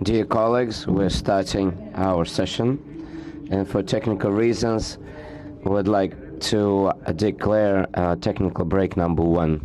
Dear colleagues, we're starting our session, and for technical reasons, we would like to declare technical break number 1.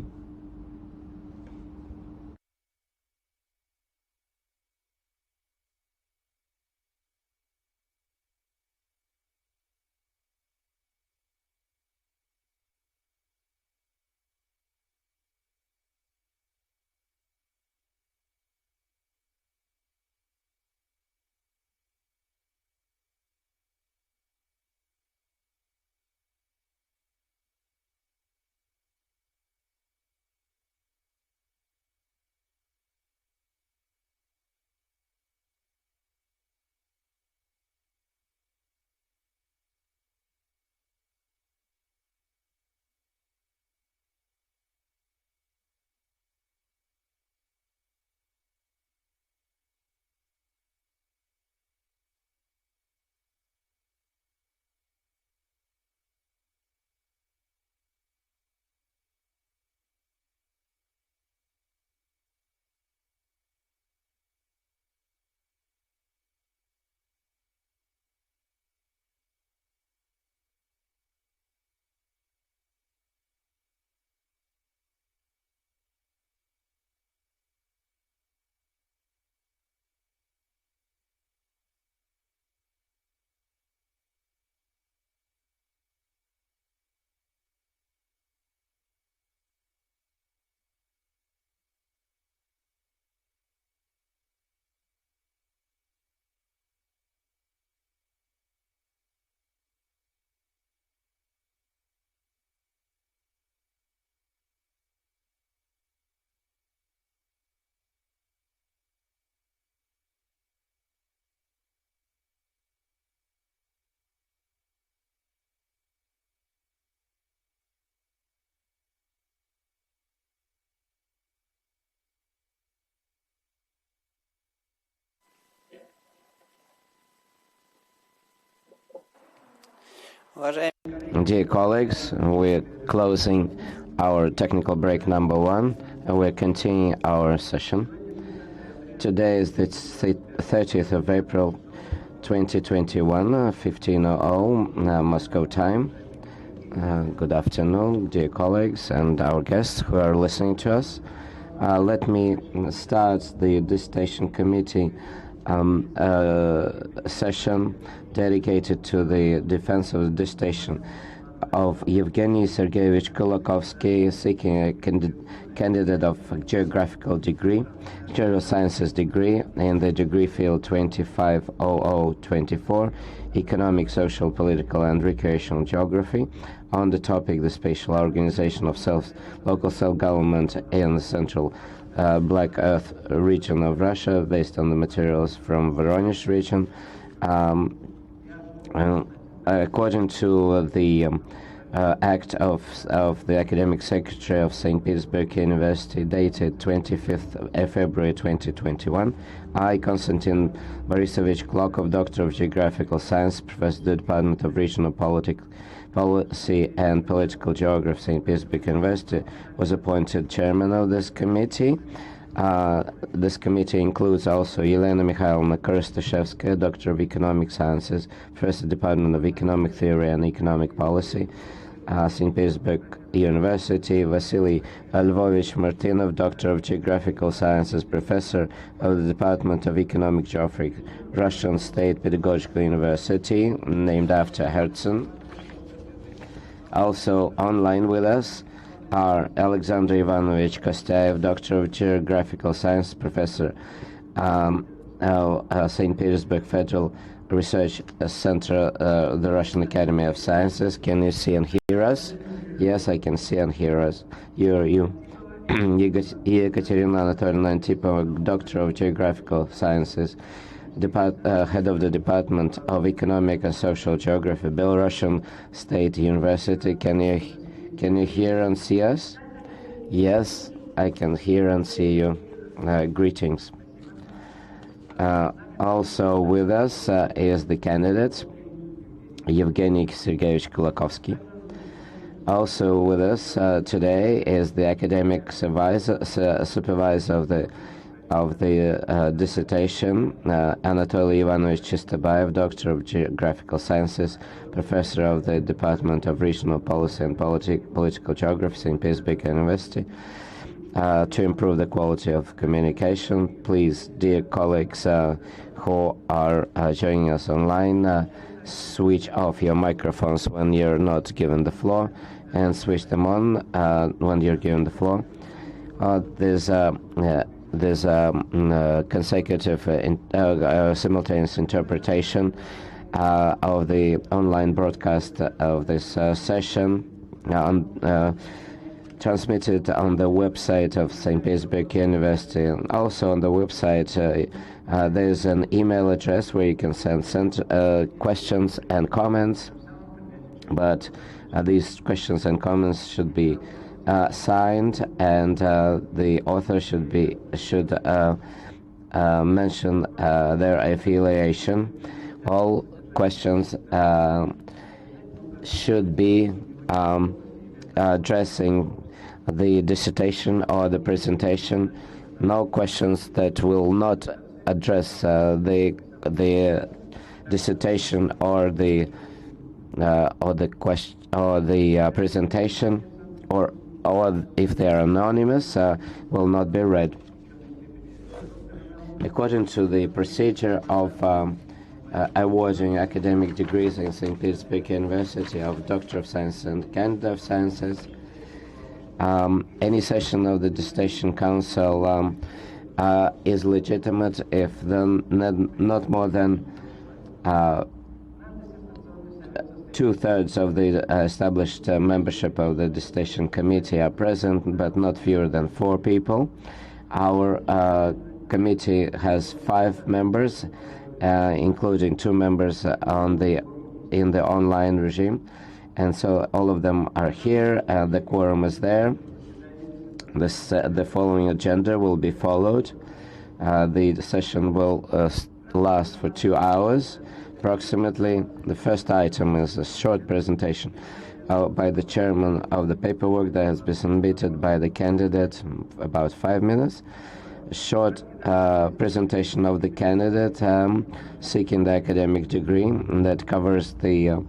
Dear colleagues, we're closing our technical break number 1 and we're continuing our session. Today is the 30th of April 2021, 15:00 Moscow time. Good afternoon, dear colleagues and our guests who are listening to us. Let me start the Dissertation Committee session dedicated to the defense of the dissertation of Evgenii Sergeyevich Kulakovskii, seeking a candidate of geographical degree, geosciences degree in the degree field 250024, economic, social, political, and recreational geography, on the topic the spatial organization of local self-government in the central Black Earth region of Russia, based on the materials from Voronezh Region. According to the act of the Academic Secretary of St. Petersburg University, dated 25th February 2021, I, Konstantin Borisovich Klokov, Doctor of Geographical Science, Professor of the Department of Regional Policy and Political Geography, St. Petersburg University, was appointed chairman of this committee. This committee includes also Elena Mikhailovna Korostashevskaya, Doctor of Economic Sciences, Professor of the Department of Economic Theory and Economic Policy, St. Petersburg University, Vasily Lvovich Martynov, Doctor of Geographical Sciences, Professor of the Department of Economic Geography, Russian State Pedagogical University, named after Herzen. Also online with us are Alexander Ivanovich Kostayev, Doctor of Geographical Science, Professor St. Petersburg Federal Research Center, the Russian Academy of Sciences. Can you see and hear us? Yes, I can see and hear us. You. Ekaterina Anatolyevna Antipova, Doctor of Geographical Sciences, head of the Department of Economic and Social Geography, Belarusian State University. Can you hear and see us? Yes, I can hear and see you. Greetings. Also with us is the candidate, Evgenii Sergeyevich Kulakovskii. Also with us today is the academic supervisor of the of the dissertation, Anatoly Ivanovich Chistabayev, Doctor of Geographical Sciences, Professor of the Department of Regional Policy and Political Geography, St. Petersburg University, to improve the quality of communication. Please, dear colleagues who are joining us online, switch off your microphones when you're not given the floor, and switch them on when you're given the floor. There's consecutive simultaneous interpretation of the online broadcast of this session, transmitted on the website of St. Petersburg University. And also on the website there's an email address where you can send questions and comments, but these questions and comments should be signed, and the author should mention their affiliation. All questions should be addressing the dissertation or the presentation. No questions that will not address the dissertation or the presentation, or if they are anonymous, will not be read. According to the procedure of awarding academic degrees in St. Petersburg University of Doctor of Science and Candidate of Sciences, any session of the Dissertation Council is legitimate if not more than 2/3 of the established membership of the Dissertation Committee are present, but not fewer than 4 people. Our committee has 5 members, including 2 members in the online regime, and so all of them are here. The quorum is there. The following agenda will be followed. The session will last for 2 hours approximately. The first item is a short presentation by the chairman of the paperwork that has been submitted by the candidate, about 5 minutes. A short presentation of the candidate seeking the academic degree, and that covers the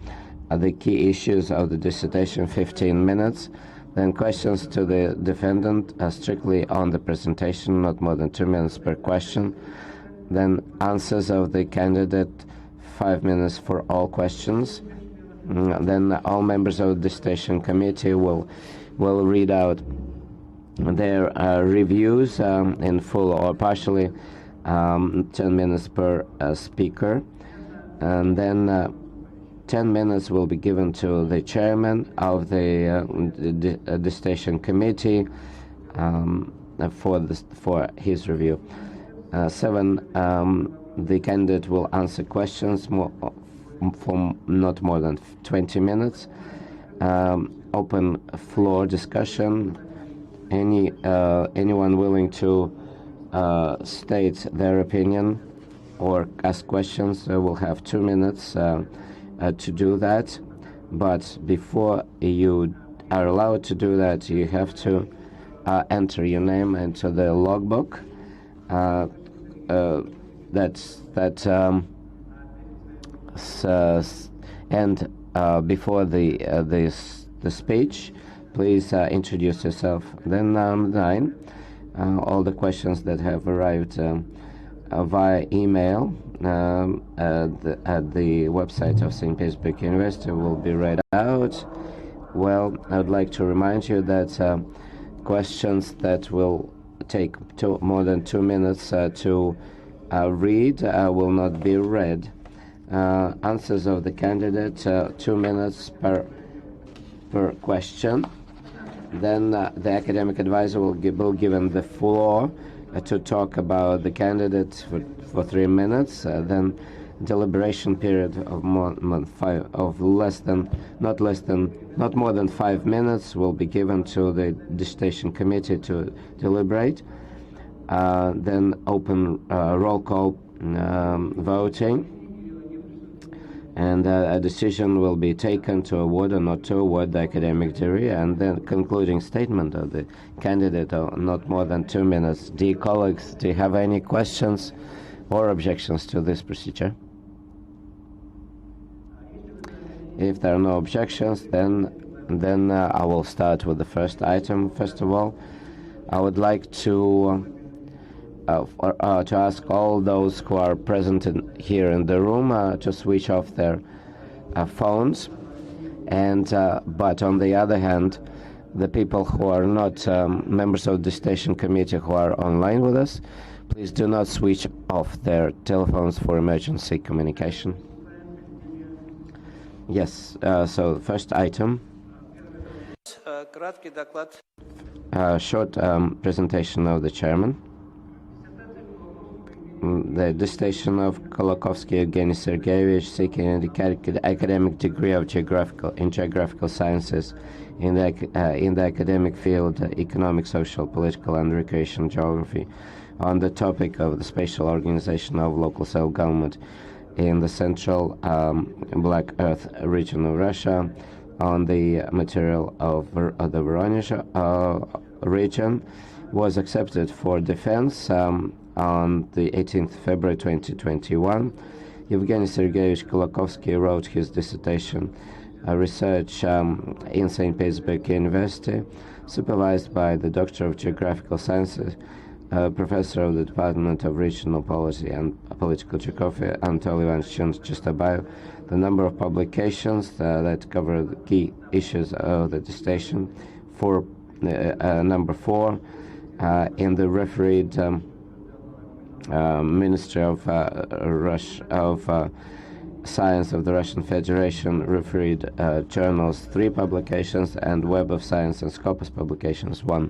key issues of the dissertation, 15 minutes. Then questions to the defendant strictly on the presentation, not more than 2 minutes per question. Then answers of the candidate, 5 minutes for all questions. Then all members of the Dissertation Committee will read out their reviews in full or partially, 10 minutes per speaker. And then 10 minutes will be given to the chairman of the Dissertation Committee for his review. 7, the candidate will answer questions for not more than 20 minutes. Open floor discussion. Anyone willing to state their opinion or ask questions will have 2 minutes to do that. But before you are allowed to do that, you have to enter your name into the logbook. And before the speech, please introduce yourself. Then 9, all the questions that have arrived via email at the website of St. Petersburg University will be read out. Well, I would like to remind you that questions that will take more than 2 minutes to read will not be read. Answers of the candidate, 2 minutes per question. Then the academic advisor will be given the floor to talk about the candidate for 3 minutes. Then deliberation period of not more than 5 minutes will be given to the Dissertation Committee to deliberate. Then open roll call voting. and a decision will be taken to award or not to award the academic degree, and then concluding statement of the candidate of not more than 2 minutes. Dear colleagues, do you have any questions or objections to this procedure? If there are no objections, then I will start with the first item. First of all, I would like to ask all those who are present here in the room to switch off their phones, and but on the other hand, the people who are not members of the Dissertation Committee who are online with us, please do not switch off their telephones for emergency communication. Yes, so first item, short presentation of the chairman. The dissertation of Kulakovskii Evgenii seeking an academic degree of geographical sciences in the academic field, economic, social, political, and recreational geography, on the topic of the spatial organization of local self-government in the central Black Earth region of Russia, on the material of the Voronezh region, was accepted for defense on the 18th February 2021. Evgeny Sergeyevich Kulakovsky wrote his dissertation research in St. Petersburg University, supervised by the Doctor of Geographical Sciences, Professor of the Department of Regional Policy and Political Geography, Anatoly Ivanovich Chestabayev. The number of publications that cover the key issues of the dissertation, number 4, in the refereed Ministry of Science of the Russian Federation refereed journals 3 publications, and Web of Science and Scopus publications 1.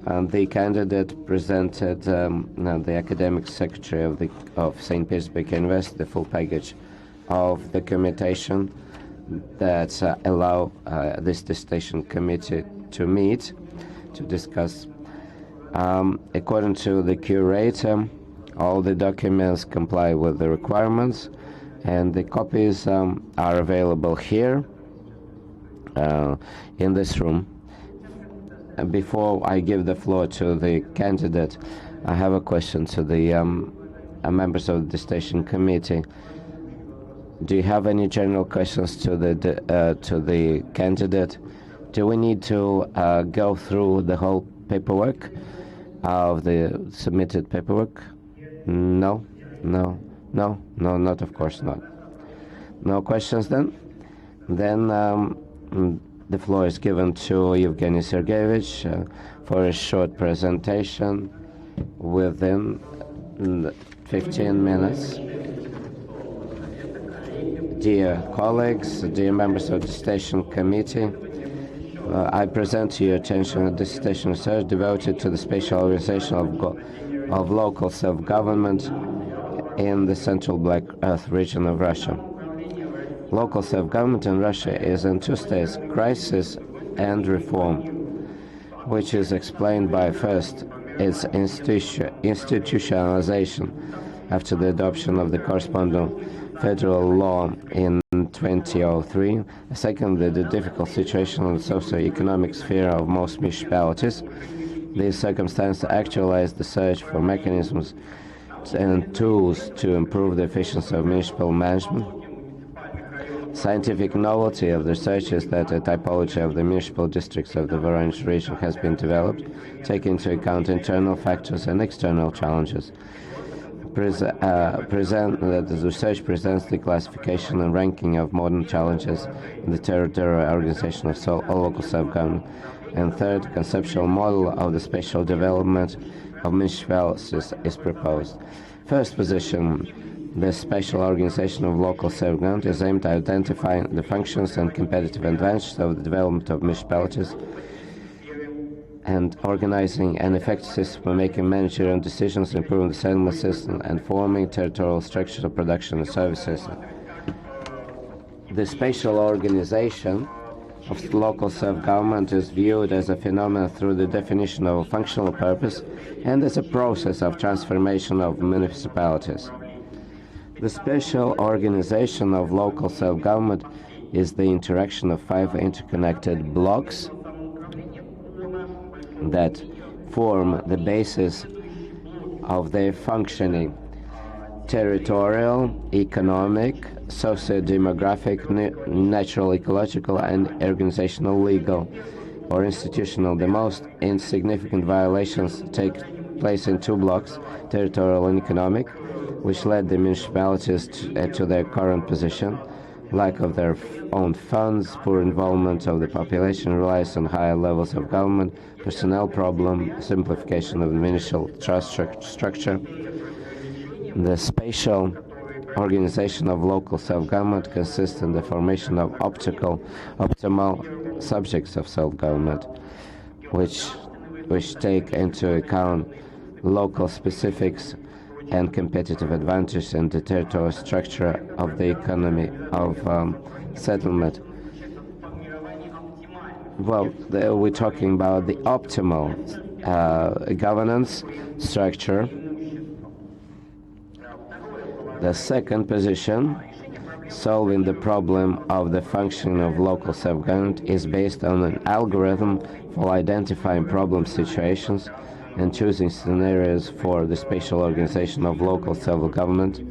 And the candidate presented the academic secretary of St. Petersburg University the full package of documentation that allow this dissertation committee to meet to discuss. According to the curator, all the documents comply with the requirements, and the copies are available here in this room. Before I give the floor to the candidate, I have a question to the members of the dissertation committee. Do you have any general questions to the candidate? Do we need to go through the whole paperwork of the submitted paperwork? No, not of course not. No questions then? Then the floor is given to Evgeny Sergeyevich for a short presentation within 15 minutes. Dear colleagues, dear members of the Dissertation Committee, I present to your attention a dissertation research devoted to the spatial organization of local self-government in the central Black Earth region of Russia. Local self-government in Russia is in 2 stages, crisis and reform, which is explained by, first, its institutionalization after the adoption of the corresponding federal law in 2003. Second, the difficult situation in the socio-economic sphere of most municipalities. These circumstances actualize the search for mechanisms and tools to improve the efficiency of municipal management. Scientific novelty of the research is that a typology of the municipal districts of the Voronezh region has been developed, taking into account internal factors and external challenges. The research presents the classification and ranking of modern challenges in the territorial organization of local self-government. And third, conceptual model of the spatial development of municipalities is proposed. First position, the spatial organization of local self-government is aimed at identifying the functions and competitive advantages of the development of municipalities and organizing an effective system for making managerial decisions, improving the settlement system, and forming territorial structures of production and services. The spatial organization of local self-government is viewed as a phenomenon through the definition of a functional purpose and as a process of transformation of municipalities. The spatial organization of local self-government is the interaction of 5 interconnected blocks that form the basis of their functioning: territorial, economic, socio-demographic, natural, ecological, and organizational, legal, or institutional. The most insignificant violations take place in 2 blocks, territorial and economic, which led the municipalities to their current position: lack of their own funds, poor involvement of the population, reliance on higher levels of government, personnel problem, simplification of the municipal trust structure. The spatial organization of local self-government consists in the formation of optimal subjects of self-government, which take into account local specifics and competitive advantage in the territorial structure of the economy of settlement. Well, we're talking about the optimal governance structure. The second position, solving the problem of the functioning of local self-government, is based on an algorithm for identifying problem situations and choosing scenarios for the spatial organization of local self-government.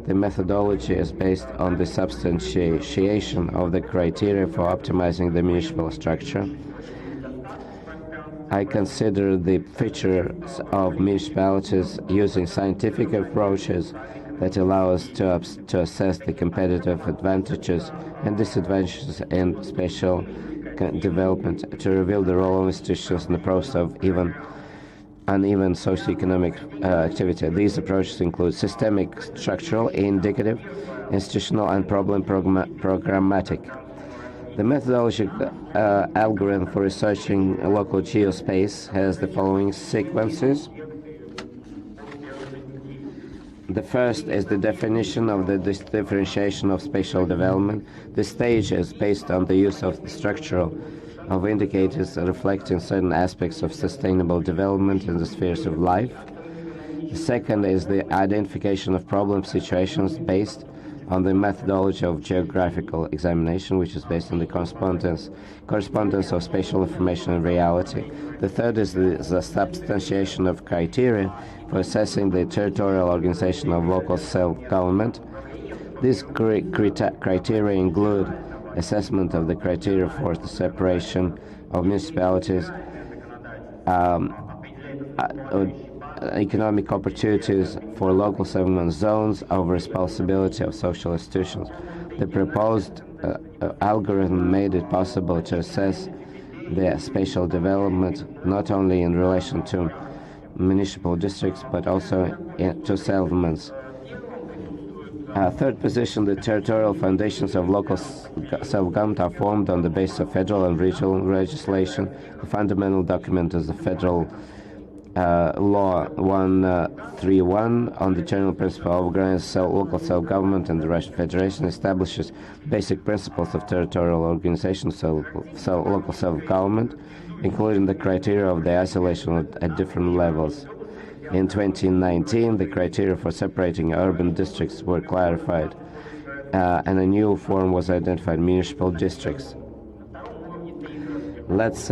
The methodology is based on the substantiation of the criteria for optimizing the municipal structure. I consider the features of municipalities using scientific approaches that allow us to assess the competitive advantages and disadvantages in spatial development, to reveal the role of institutions in the process of uneven socioeconomic activity. These approaches include systemic, structural, indicative, institutional, and programmatic. The methodological algorithm for researching a local geospace has the following sequences. The first is the definition of the differentiation of spatial development. The stage is based on the use of the structural of indicators reflecting certain aspects of sustainable development in the spheres of life. The second is the identification of problem situations based on the methodology of geographical examination, which is based on the correspondence of spatial information and reality. The third is the substantiation of criteria for assessing the territorial organization of local self-government. These criteria include assessment of the criteria for the separation of municipalities, economic opportunities for local self-government zones, of responsibility of social institutions. The proposed algorithm made it possible to assess the spatial development not only in relation to municipal districts but also to settlements. Third position, the territorial foundations of local self-government are formed on the basis of federal and regional legislation. The fundamental document is the Federal Law 131 on the general principle of organized local self-government, and the Russian Federation establishes basic principles of territorial organization, local self-government, including the criteria of the isolation at different levels. In 2019, the criteria for separating urban districts were clarified, and a new form was identified: municipal districts. Let's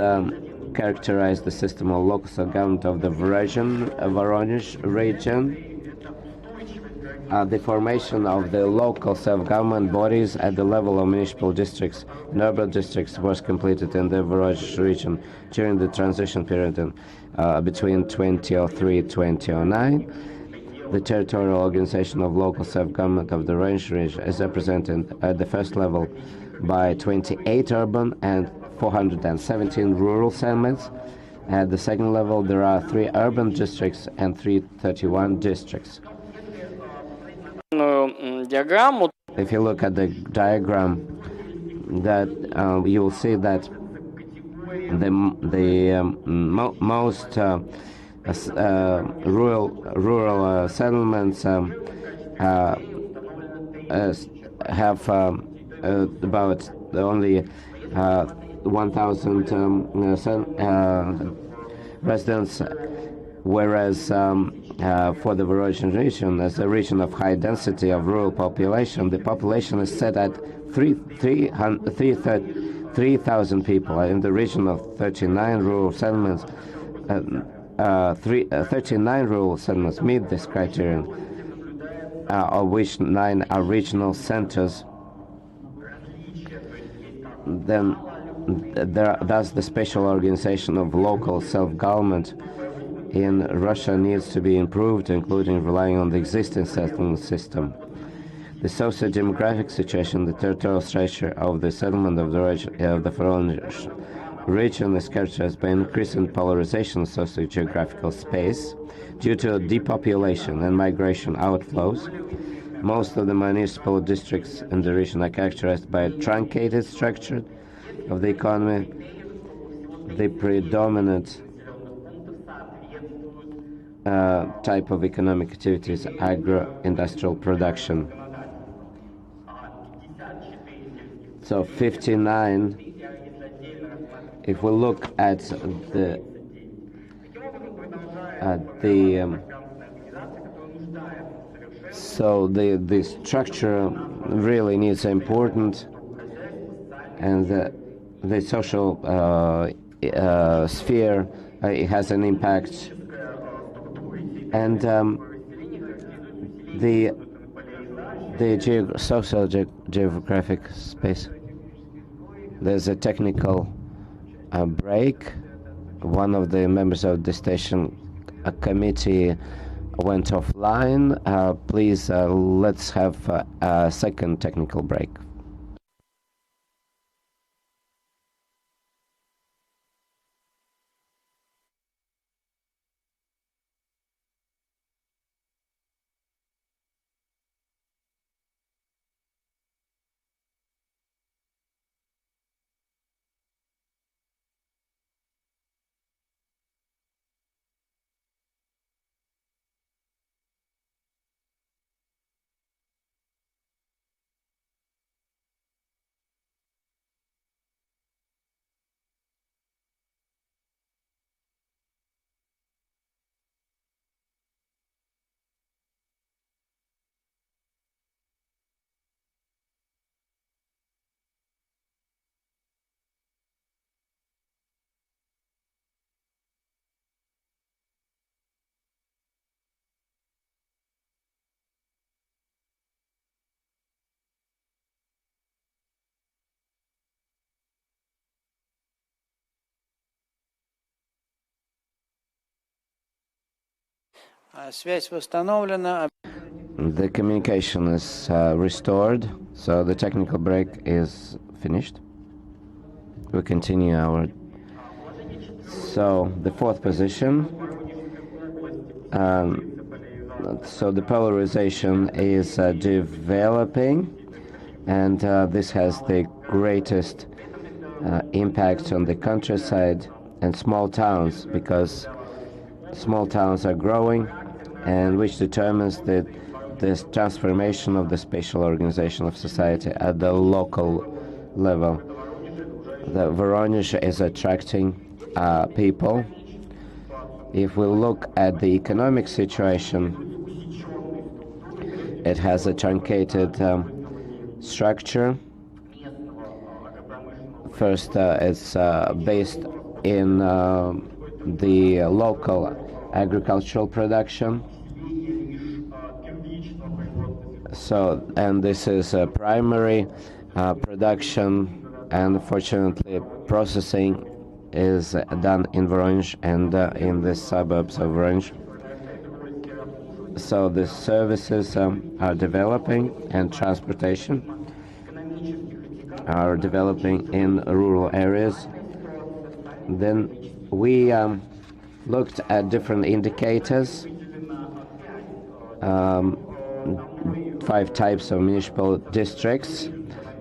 characterize the system of local self-government of the Voronezh region. The formation of the local self-government bodies at the level of municipal districts and urban districts was completed in the Voronezh region during the transition period between 2003 and 2009. The territorial organization of local self-government of the Voronezh region is represented at the first level by 28 urban and 417 rural settlements. At the second level, there are 3 urban districts and 331 districts. If you look at the diagram, that you will see that the most rural settlements have about only 1,000 residents, whereas for the Voronezh region as a region of high density of rural population. The population is set at 3,000 people. In the region of 39 rural settlements, 39 rural settlements meet this criterion, of which 9 are regional centers. Then thus the spatial organization of local self-government in Russia needs to be improved, including relying on the existing settlement system. The socio-demographic situation, the territorial structure of the settlement of the Voronezh region is characterized by increasing polarization of socio-geographical space due to depopulation and migration outflows. Most of the municipal districts in the region are characterized by a truncated structure of the economy. The predominant type of economic activity is agro-industrial production. So 59, if we look at the structure really needs important, and the social sphere it has an impact, and the social geographic space. There's a technical break. One of the members of the Dissertation committee went offline. Please, let's have a second technical break. Связь восстановлена. The communication is restored, so the technical break is finished. We continue our... So, the fourth position. So the polarization is developing, and this has the greatest impact on the countryside and small towns, because small towns are growing, and which determines this transformation of the spatial organization of society at the local level. The Voronezh is attracting people. If we look at the economic situation, it has a truncated structure. First, it's based in the local agricultural production. So, and this is a primary production, and fortunately processing is done in Voronezh and in the suburbs of Voronezh. So the services are developing, and transportation are developing in rural areas. Then we looked at different indicators, 5 types of municipal districts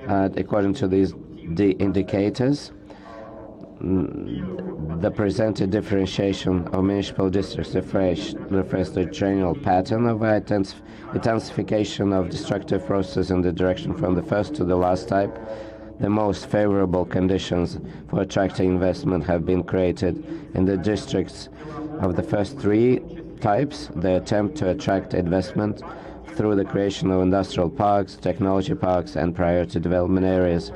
according to these indicators. The presented differentiation of municipal districts refers to a general pattern of intensification of destructive processes in the direction from the first to the last type. The most favorable conditions for attracting investment have been created in the districts of the first 3 types. They attempt to attract investment through the creation of industrial parks, technology parks, and priority development areas.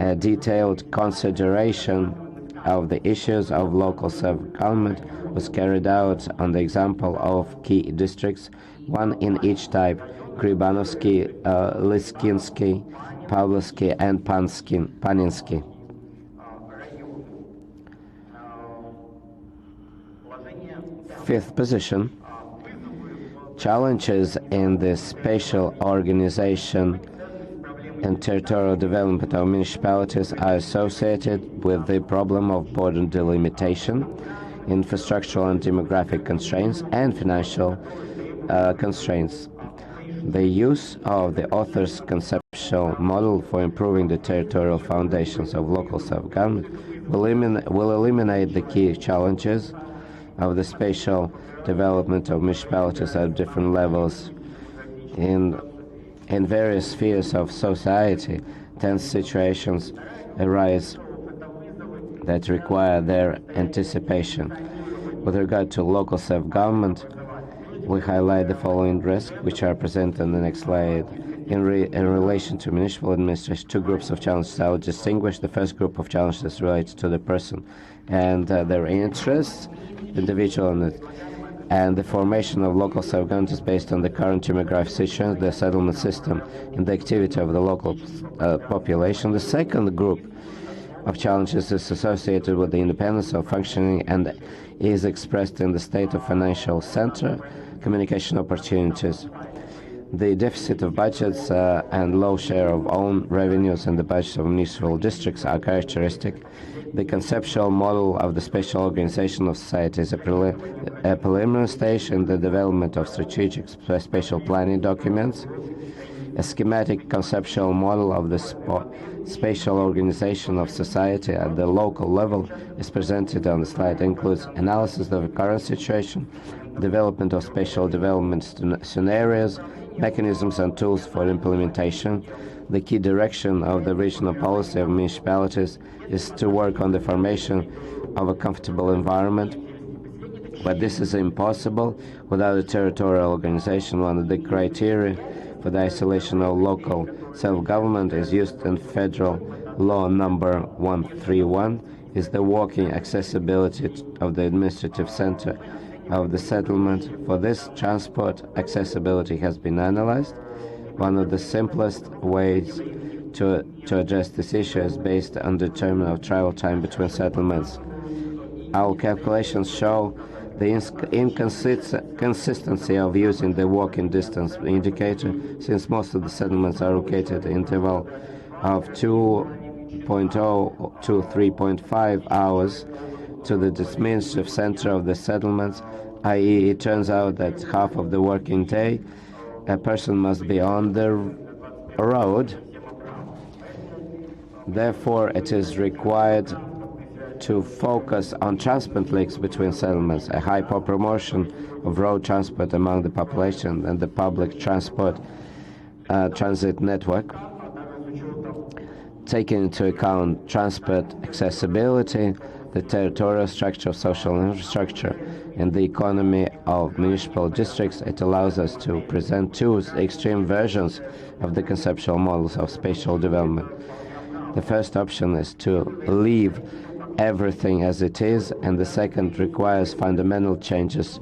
A detailed consideration of the issues of local self-government was carried out on the example of key districts, one in each type: Krybanovsky, Lyskinsky, Pavlovsky, and Paninsky. Fifth position: challenges in the spatial organization and territorial development of municipalities are associated with the problem of border delimitation, infrastructural and demographic constraints, and financial constraints. The use of the author's conceptual model for improving the territorial foundations of local self-government will eliminate the key challenges of the spatial development of municipalities at different levels. In various spheres of society, tense situations arise that require their anticipation. With regard to local self-government, we highlight the following risks, which are presented in the next slide. In relation to municipal administration, two groups of challenges I will distinguish. The first group of challenges relates to the person and their interests, individual, and the formation of local self-government is based on the current demographic situation, the settlement system, and the activity of the local population. The second group of challenges is associated with the independence of functioning and is expressed in the state of financial center, communication opportunities. The deficit of budgets and low share of own revenues in the budgets of municipal districts are characteristic. The conceptual model of the spatial organization of society is a preliminary stage in the development of strategic spatial planning documents. A schematic conceptual model of the spatial organization of society at the local level is presented on the slide. It includes analysis of the current situation, development of spatial development scenarios, mechanisms and tools for implementation. The key direction of the regional policy of municipalities is to work on the formation of a comfortable environment, but this is impossible without a territorial organization. One of the criteria for the isolation of local self-government is used in Federal Law number 131, is the walking accessibility of the administrative center of the settlement. For this, transport accessibility has been analyzed. One of the simplest ways to address this issue is based on determination of travel time between settlements. Our calculations show the inconsistency of using the walking distance indicator, since most of the settlements are located in interval of 2.0 to 3.5 hours to the administrative center of the settlements, i.e. it turns out that half of the working day a person must be on the road. Therefore, it is required to focus on transport links between settlements, a high proportion of road transport among the population and the public transport transit network. Taking into account transport accessibility, the territorial structure of social infrastructure, and the economy of municipal districts, it allows us to present two extreme versions of the conceptual models of spatial development. The first option is to leave everything as it is, and the second requires fundamental changes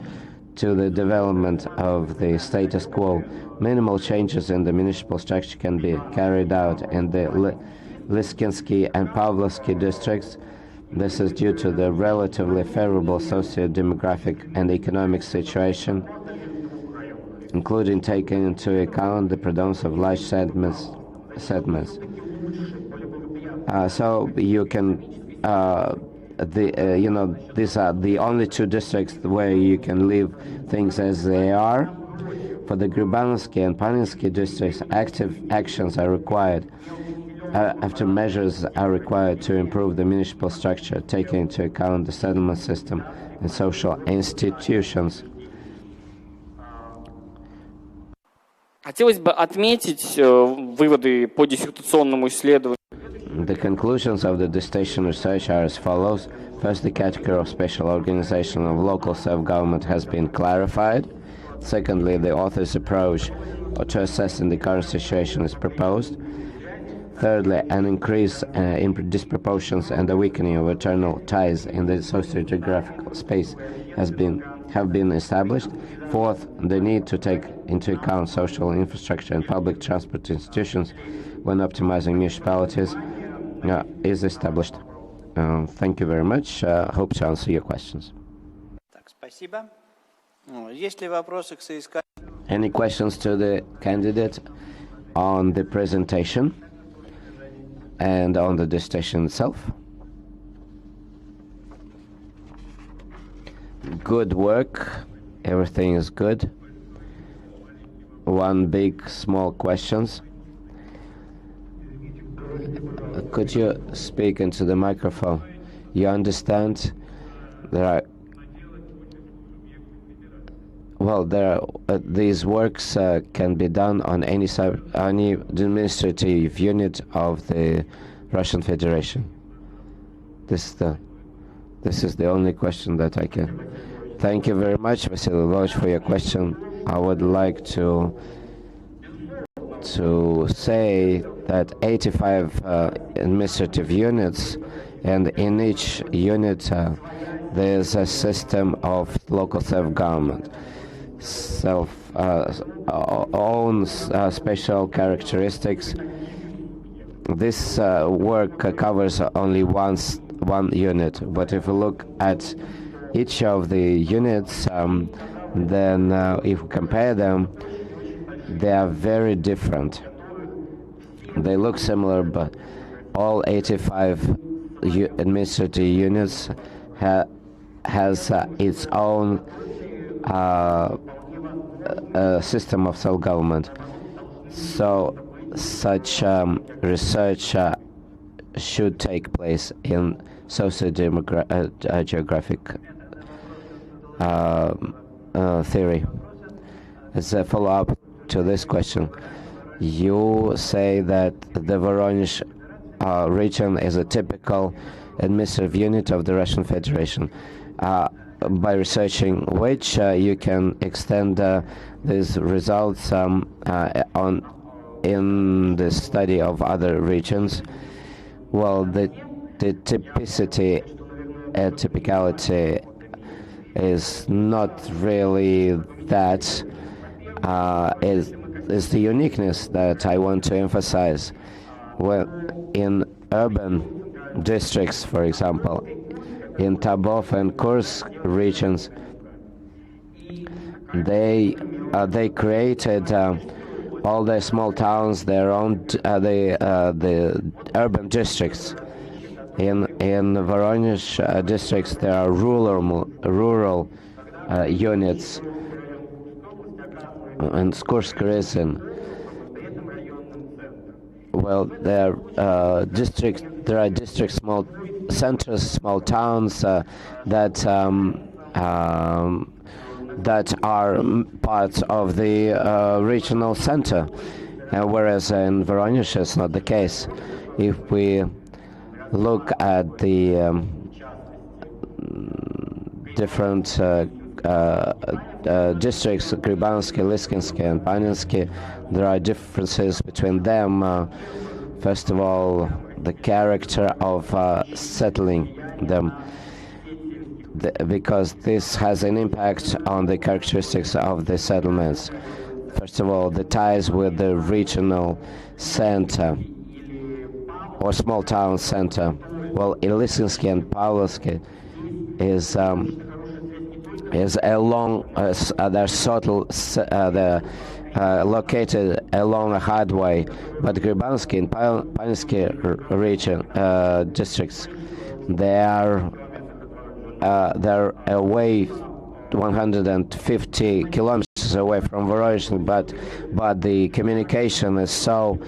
to the development of the status quo. Minimal changes in the municipal structure can be carried out in the Lyskinsky and Pavlovsky districts. This is due to the relatively favorable socio-demographic and economic situation, including taking into account the predominance of large settlements. So you can, these are the only two districts where you can leave things as they are. For the Krybanovsky and Paninsky districts, active actions are required. After measures are required to improve the municipal structure, taking into account the settlement system and social institutions. Хотелось бы отметить выводы по диссертационному исследованию. The conclusions of the dissertation research are as follows. First, the category of spatial organization of local self-government has been clarified. Secondly, the author's approach to assessing the current situation is proposed. Thirdly, an increase in disproportions and the weakening of eternal ties in the socio-geographical space have been established. Fourth, the need to take into account social infrastructure and public transport institutions when optimizing municipalities is established. Thank you very much. Hope to answer your questions. Так, спасибо. Есть ли вопросы к соискателю? Any questions to the candidate on the presentation and on the dissertation itself? Good work. Everything is good. One big, small questions. Could you speak into the microphone? You understand? These works can be done on any administrative unit of the Russian Federation. This is the only question that I can. Thank you very much, Vasily Lvovich, for your question. I would like to say that 85 administrative units, and in each unit there's a system of local self-government, owns special characteristics. This work covers only one unit, but if you look at each of the units, then if we compare them, they are very different. They look similar, but all 85 administrative units has its own system of self-government. So such research should take place in socio-geographic theory. As a follow-up to this question, you say that the Voronezh region is a typical administrative unit of the Russian Federation. By researching which, you can extend these results in the study of other regions. Well, the typicality is not really that. Is the uniqueness that I want to emphasize. Well, in urban districts, for example, in Tabov and Kursk regions, they created all the small towns, their own the urban districts. In Voronezh districts, there are rural units, and Kursk region. Well, there are districts, small centers, small towns that are parts of the regional center, whereas in Voronezh it's not the case. If we look at the different districts, Krybansky, Lyskinsky, and Paninsky, there are differences between them. First of all, the character of settling them, because this has an impact on the characteristics of the settlements. First of all, the ties with the regional center or small town center. Well, in Lyskinsky and Pavlovsky is along they're located along a highway, but Krybansky and Paninsky region districts, they're away 150 kilometers away from Voronezh, but the communication is so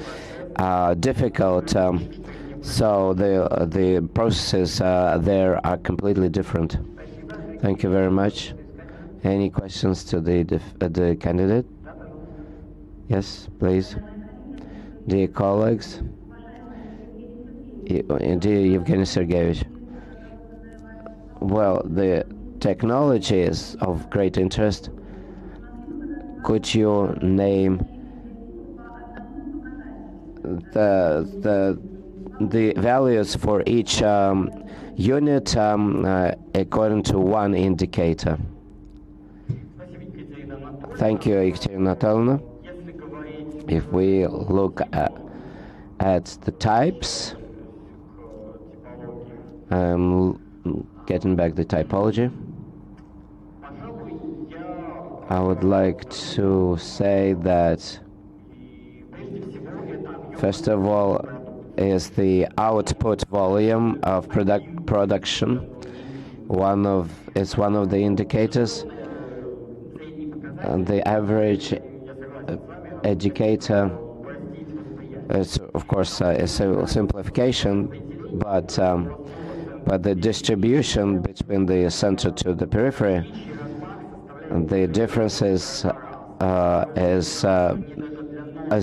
difficult, so the processes there are completely different. Thank you very much. Any questions to the candidate? Yes, please. Dear colleagues, Dear Evgeny Sergeyevich, well, the technology is of great interest. Could you name the values for each unit according to one indicator? Thank you, Ekaterina Anatolovna. If we look at the types, getting back the typology, I would like to say that first of all is the output volume of production. It's one of the indicators. And the average educator is, of course, a simplification, but the distribution between the center to the periphery, the difference is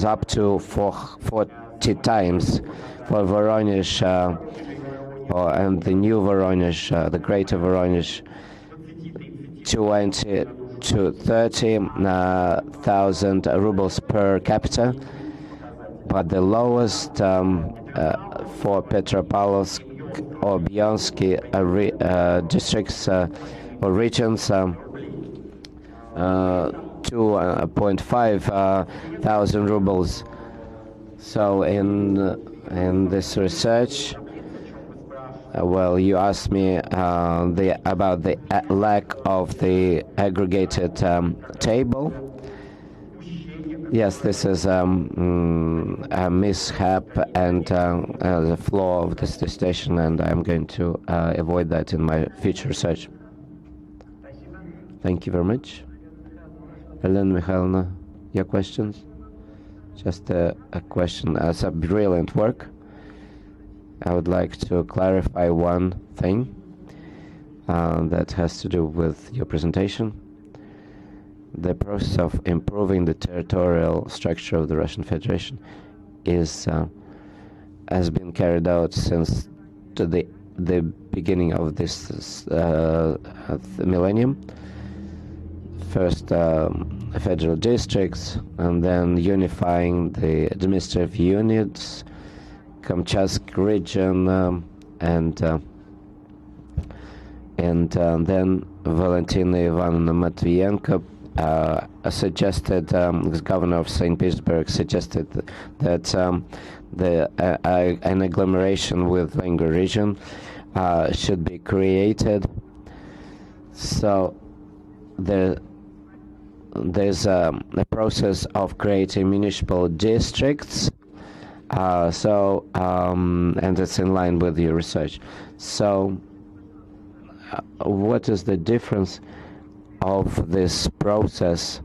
up to 40 times for Voronezh and the new Voronezh, the greater Voronezh, 20 to 30,000 rubles per capita, but the lowest for Petropavlovsk or Bryansky districts or regions, 2.5 thousand rubles. So in this research, well, you asked me about the lack of the aggregated table. Yes, this is a mishap and the flaw of this dissertation, and I'm going to avoid that in my future research. Thank you very much. Elena Mikhailovna, your questions? Just a question. It's a brilliant work. I would like to clarify one thing that has to do with your presentation. The process of improving the territorial structure of the Russian Federation has been carried out since the beginning of this millennium. First federal districts, and then unifying the administrative units, Kamchatsky region, and then Valentina Ivanovna Matvienko suggested, the governor of St. Petersburg suggested that an agglomeration with Leningrad region should be created. So there's a process of creating municipal districts. And it's in line with your research. So, what is the difference of this process,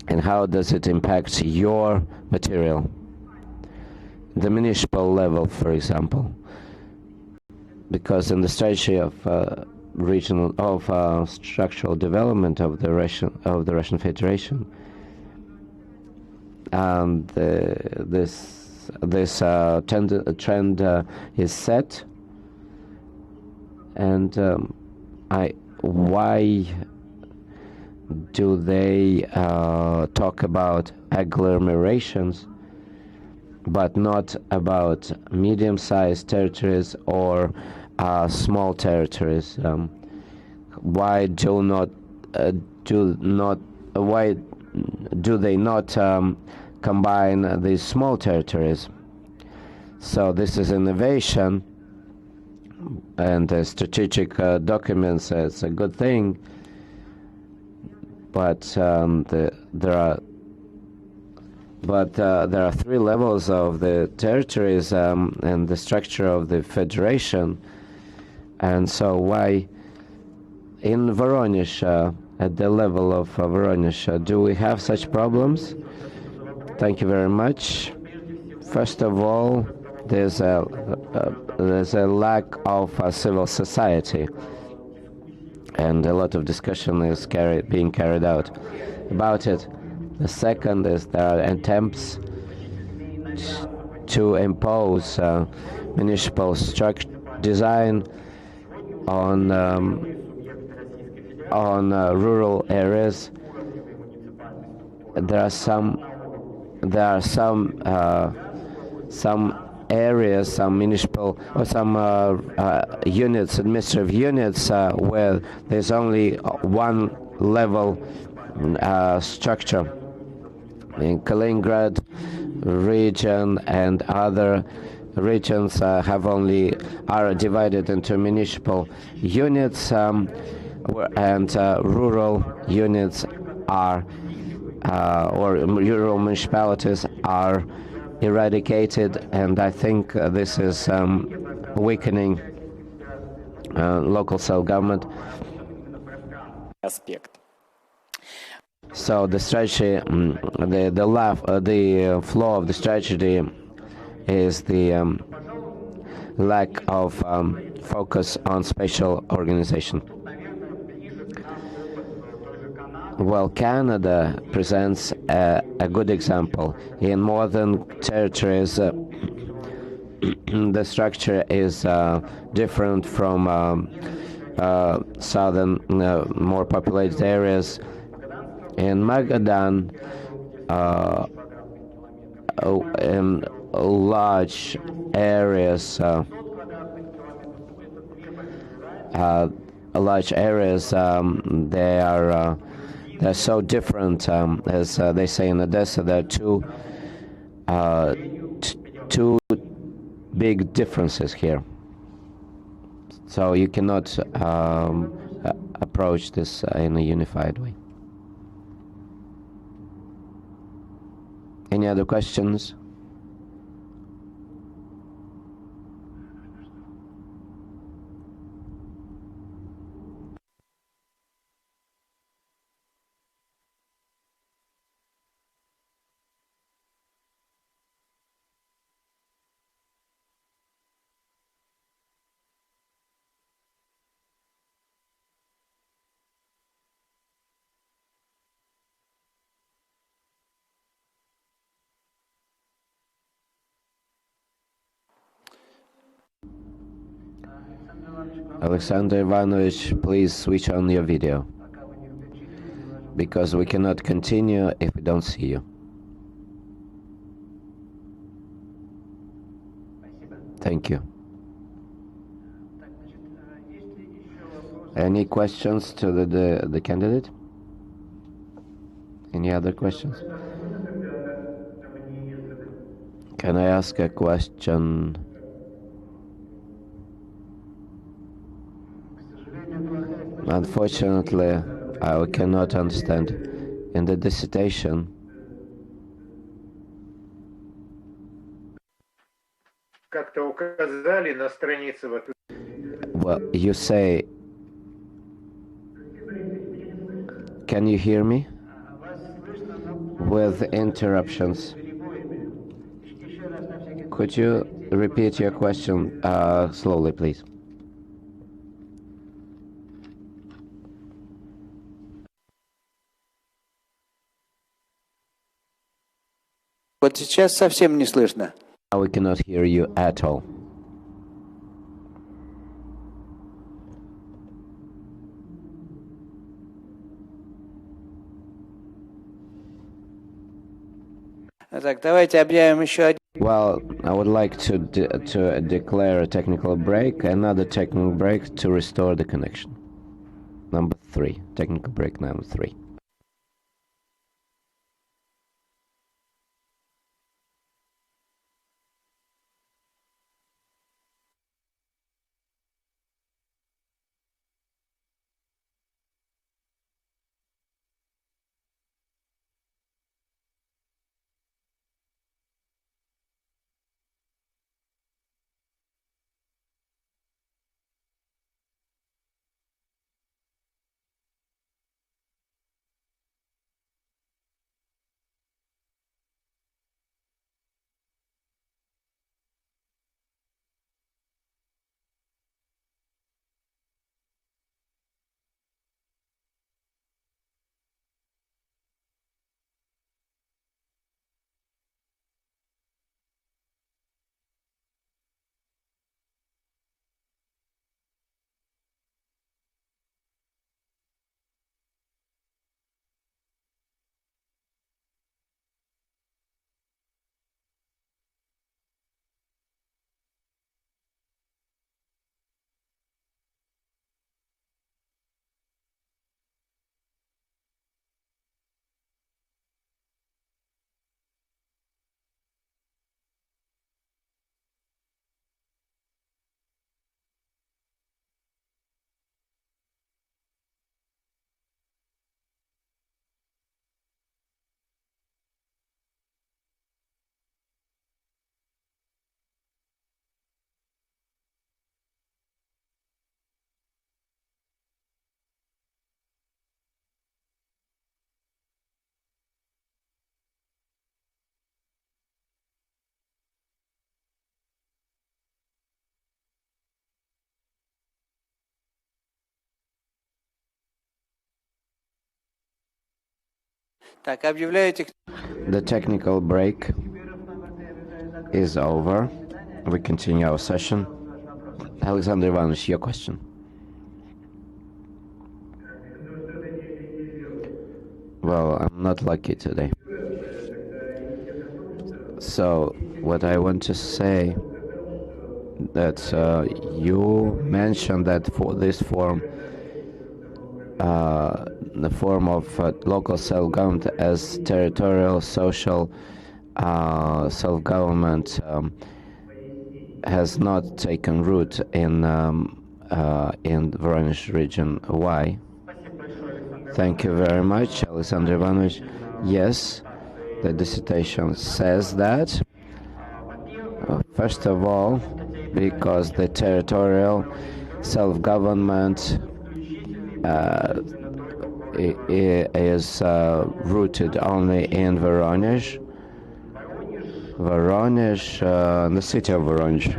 and how does it impact your material? The municipal level, for example, because in the strategy of structural development of the Russian Federation, and this trend is set, and why do they talk about agglomerations but not about medium-sized territories or small territories? Why do they not combine these small territories? So this is innovation, and strategic documents is a good thing, but there are three levels of the territories and the structure of the federation. And so why in Voronezh, at the level of Voronezh, do we have such problems? Thank you very much. First of all, there's a lack of civil society, and a lot of discussion is being carried out about it. The second is there are attempts to impose municipal structure design on rural areas. There are some areas, some municipal or some units, administrative units, where there's only one level structure. In Kaliningrad region and other regions are divided into municipal units, and rural units are or rural municipalities are eradicated, and I think this is weakening local self-government. Аспект. So the strategy, the flaw of the strategy is the lack of focus on spatial organization. Well, Canada presents a good example. In northern territories, the structure is different from southern, more populated areas. In Magadan, in large areas, they're so different. As they say in Odessa, there are two big differences here. So you cannot approach this in a unified way. Any other questions? Alexander Ivanovich, please switch on your video, because we cannot continue if we don't see you. Thank you. Any questions to the candidate? Any other questions? Can I ask a question? Unfortunately, I cannot understand. In the dissertation, well, you say, can you hear me? With interruptions. Could you repeat your question slowly, please? Вот сейчас совсем не слышно. Now we cannot hear you at all. Так, давайте объявим еще один. Well, I would like to declare a technical break, another technical break to restore the connection. Number 3, technical break number 3. Так, объявляю The technical break is over. We continue our session. Alexander Ivanovich, your question. Well, I'm not lucky today. So, what I want to say that you mentioned that for this form, the form of local self-government as territorial, social self-government has not taken root in Voronezh region. Why? Thank you very much, Alexander Ivanovich. Yes, the dissertation says that. First of all, because the territorial self-government is rooted only in Voronezh. The city of Voronezh,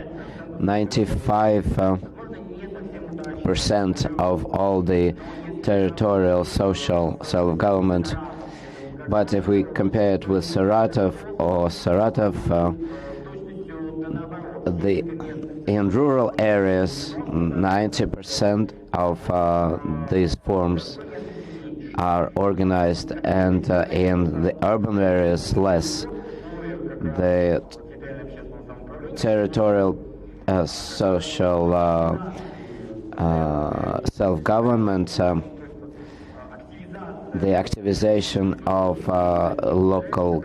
95% of all the territorial social self-government. But if we compare it with Saratov, in rural areas, 90% of these forms are organized, and in the urban areas, less. The territorial social self-government, the activization of local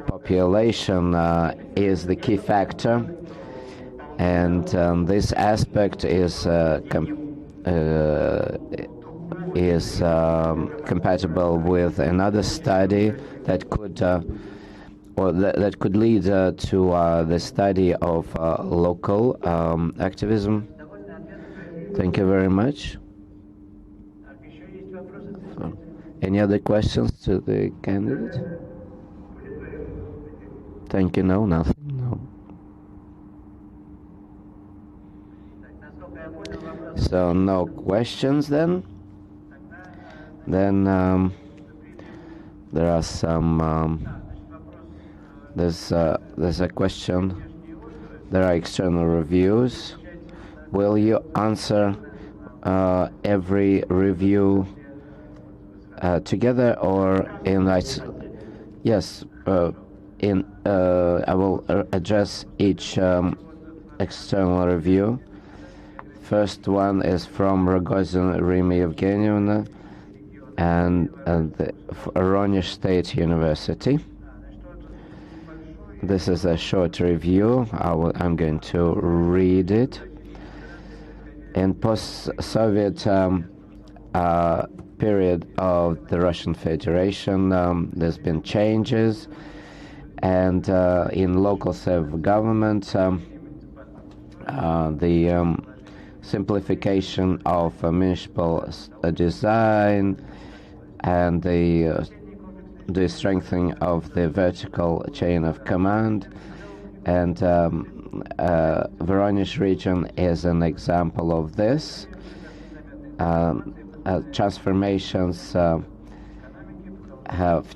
population is the key factor, and this aspect is compatible with another study that could that could lead to the study of local activism. Thank you very much. Any other questions to the candidate? Thank you. No, nothing. No. So no questions then. Then there are some. There's a question. There are external reviews. Will you answer every review together or in yes, I will address each external review. First one is from Voronezh Region and the Voronezh State University. This is a short review. I'm going to read it. In post-Soviet period of the Russian Federation, there's been changes, and in local self-government, the simplification of municipal design and the strengthening of the vertical chain of command, and Voronezh region is an example of this. Transformations have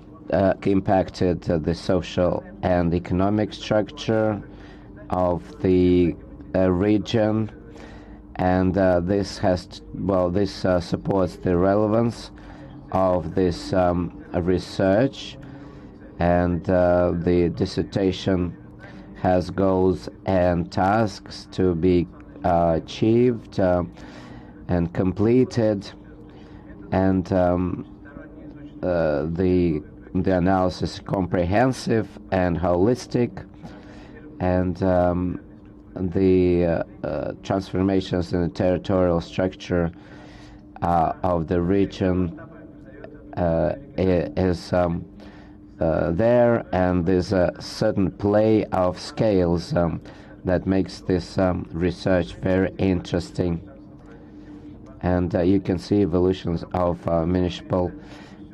impacted the social and economic structure of the region, and this supports the relevance of this research, and the dissertation has goals and tasks to be achieved and completed, and the analysis is comprehensive and holistic, and the transformations in the territorial structure of the region is there, and there's a certain play of scales that makes this research very interesting. And you can see evolutions of municipal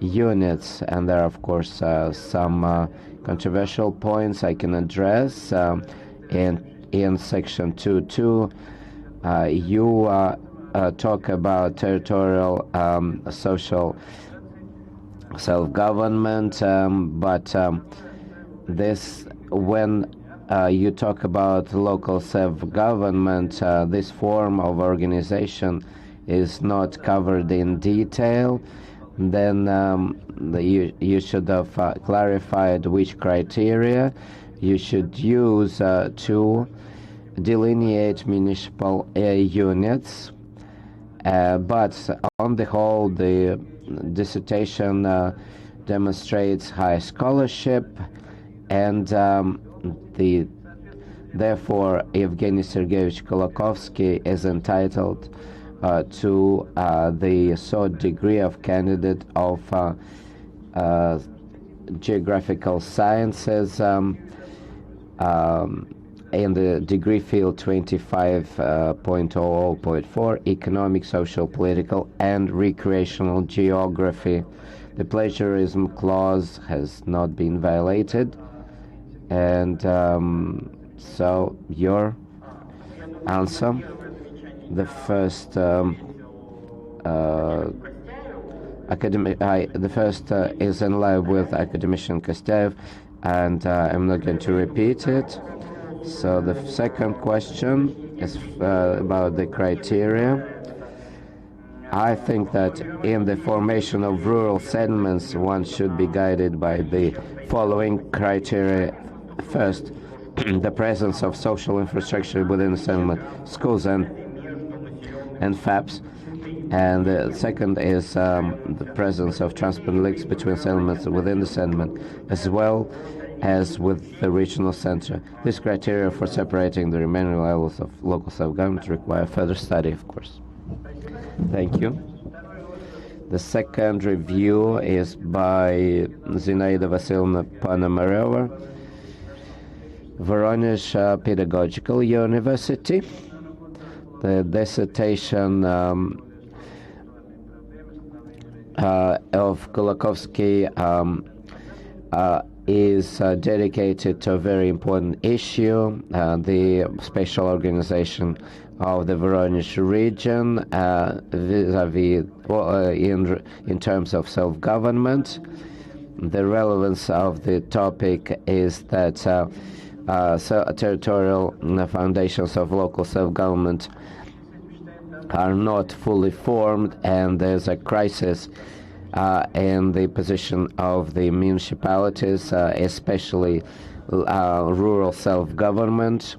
units, and there are of course some controversial points I can address. In section 2.2, you talk about territorial social self-government, but this when you talk about local self-government, this form of organization is not covered in detail. Then you should have clarified which criteria you should use to delineate municipal units. But on the whole, the dissertation demonstrates high scholarship, and therefore Evgeny Sergeyevich Kulakovskii is entitled to the third degree of candidate of geographical sciences in the degree field 25.00.4, economic, social, political, and recreational geography. The plagiarism clause has not been violated, and so your answer, the first is in line with academician Kostev, and I'm not going to repeat it. So the second question is about the criteria. I think that in the formation of rural settlements, one should be guided by the following criteria. First, the presence of social infrastructure within the settlement, schools and FAPs. And the second is the presence of transport links between settlements within the settlement, as well as with the regional center. This criteria for separating the remaining levels of local self-government require further study, of course. Thank you. The second review is by Zinaida Vasilievna Ponomareva, Voronezh Pedagogical University. The dissertation of Kulakovskii is dedicated to a very important issue, the spatial organization of the Voronezh region vis-a-vis in terms of self-government. The relevance of the topic is that territorial foundations of local self-government are not fully formed, and there's a crisis in the position of the municipalities, especially rural self-government,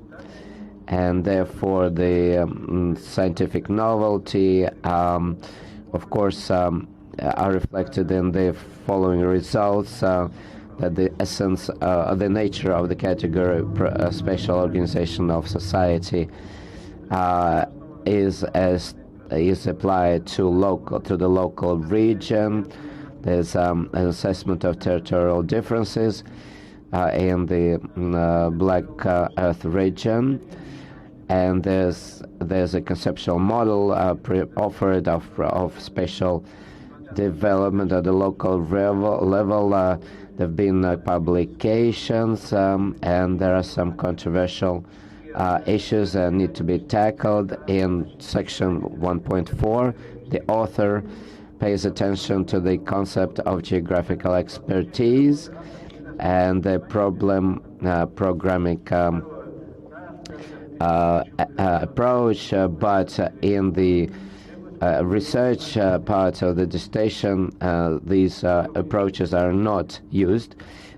and therefore the scientific novelty, of course, are reflected in the following results, that the essence, the nature of the category spatial organization of society is applied to the local region. There's an assessment of territorial differences in the Black Earth region, and there's a conceptual model offered of spatial development at the local level. There have been publications, and there are some controversial issues that need to be tackled. In section 1.4, the author pays attention to the concept of geographical expertise and the programmatic approach, but in the research part of the dissertation, these approaches are not used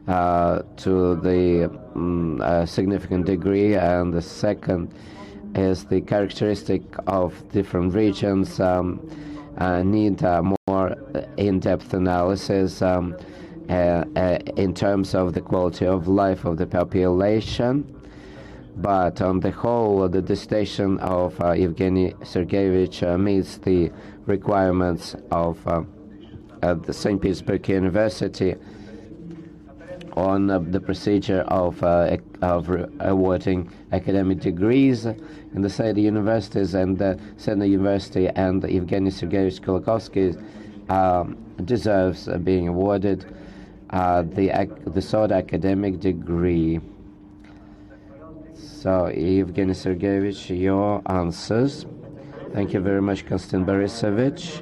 to the significant degree. And the second is the characteristic of different regions need more in-depth analysis in terms of the quality of life of the population. But on the whole, the dissertation of Evgeny Sergeyevich meets the requirements of the St. Petersburg University on the procedure of awarding academic degrees in the said universities, and the said university and Evgeny Sergeyevich Kulakovskii deserves being awarded the third academic degree. So, Evgeny Sergeyevich, your answers. Thank you very much, Konstantin Borisovich.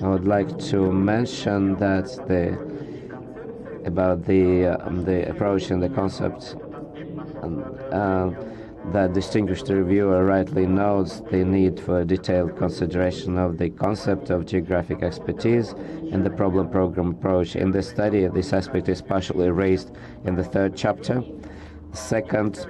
I would like to mention that the about the approach and the concepts. That distinguished reviewer rightly notes the need for a detailed consideration of the concept of geographic expertise and the problem-program approach. In this study, this aspect is partially raised in the third chapter. Second,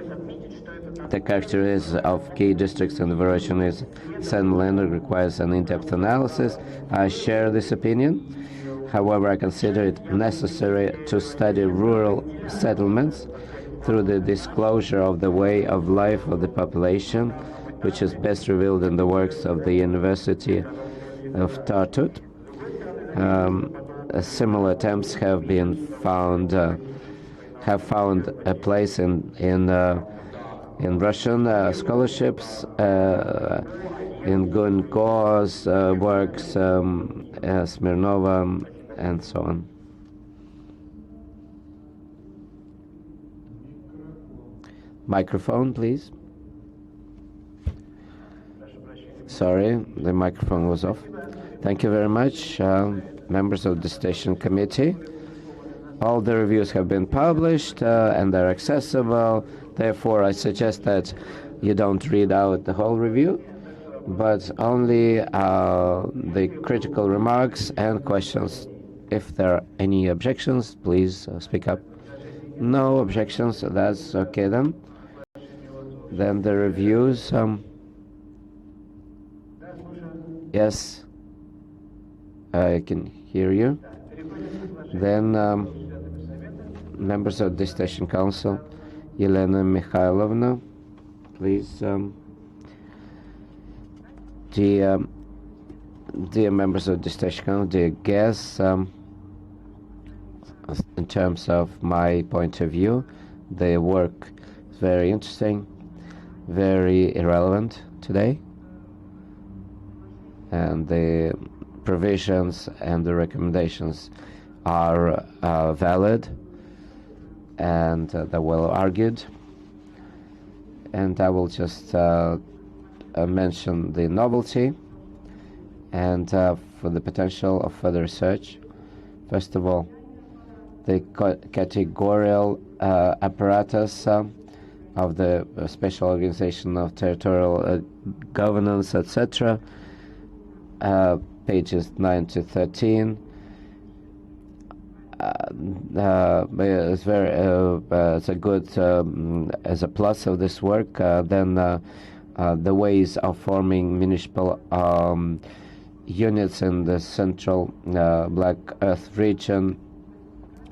the characteristics of key districts in the Voronezh Region requires an in-depth analysis. I share this opinion. However, I consider it necessary to study rural settlements through the disclosure of the way of life of the population, which is best revealed in the works of the University of Tartut. Similar attempts have been found a place in Russian scholarships, in Gunko's works, Smirnova, and so on. Microphone, please. Sorry, the microphone was off. Thank you very much, members of the Dissertation Committee. All the reviews have been published and they're accessible. Therefore, I suggest that you don't read out the whole review, but only the critical remarks and questions. If there are any objections, please speak up. No objections, so that's okay then. Then the reviews. Yes, I can hear you. Then members of the Dissertation Council, Elena Mikhailovna, please. Dear members of the Dissertation Council, dear guests, in terms of my point of view, the work is very interesting, very relevant today, and the provisions and the recommendations are valid and they're well argued. And I will just mention the novelty and for the potential of further research. First of all, the categorical apparatus of the spatial organization of territorial governance, etc. Pages 9 to 13. It's very it's a good as a plus of this work. Then the ways of forming municipal units in the central Black Earth region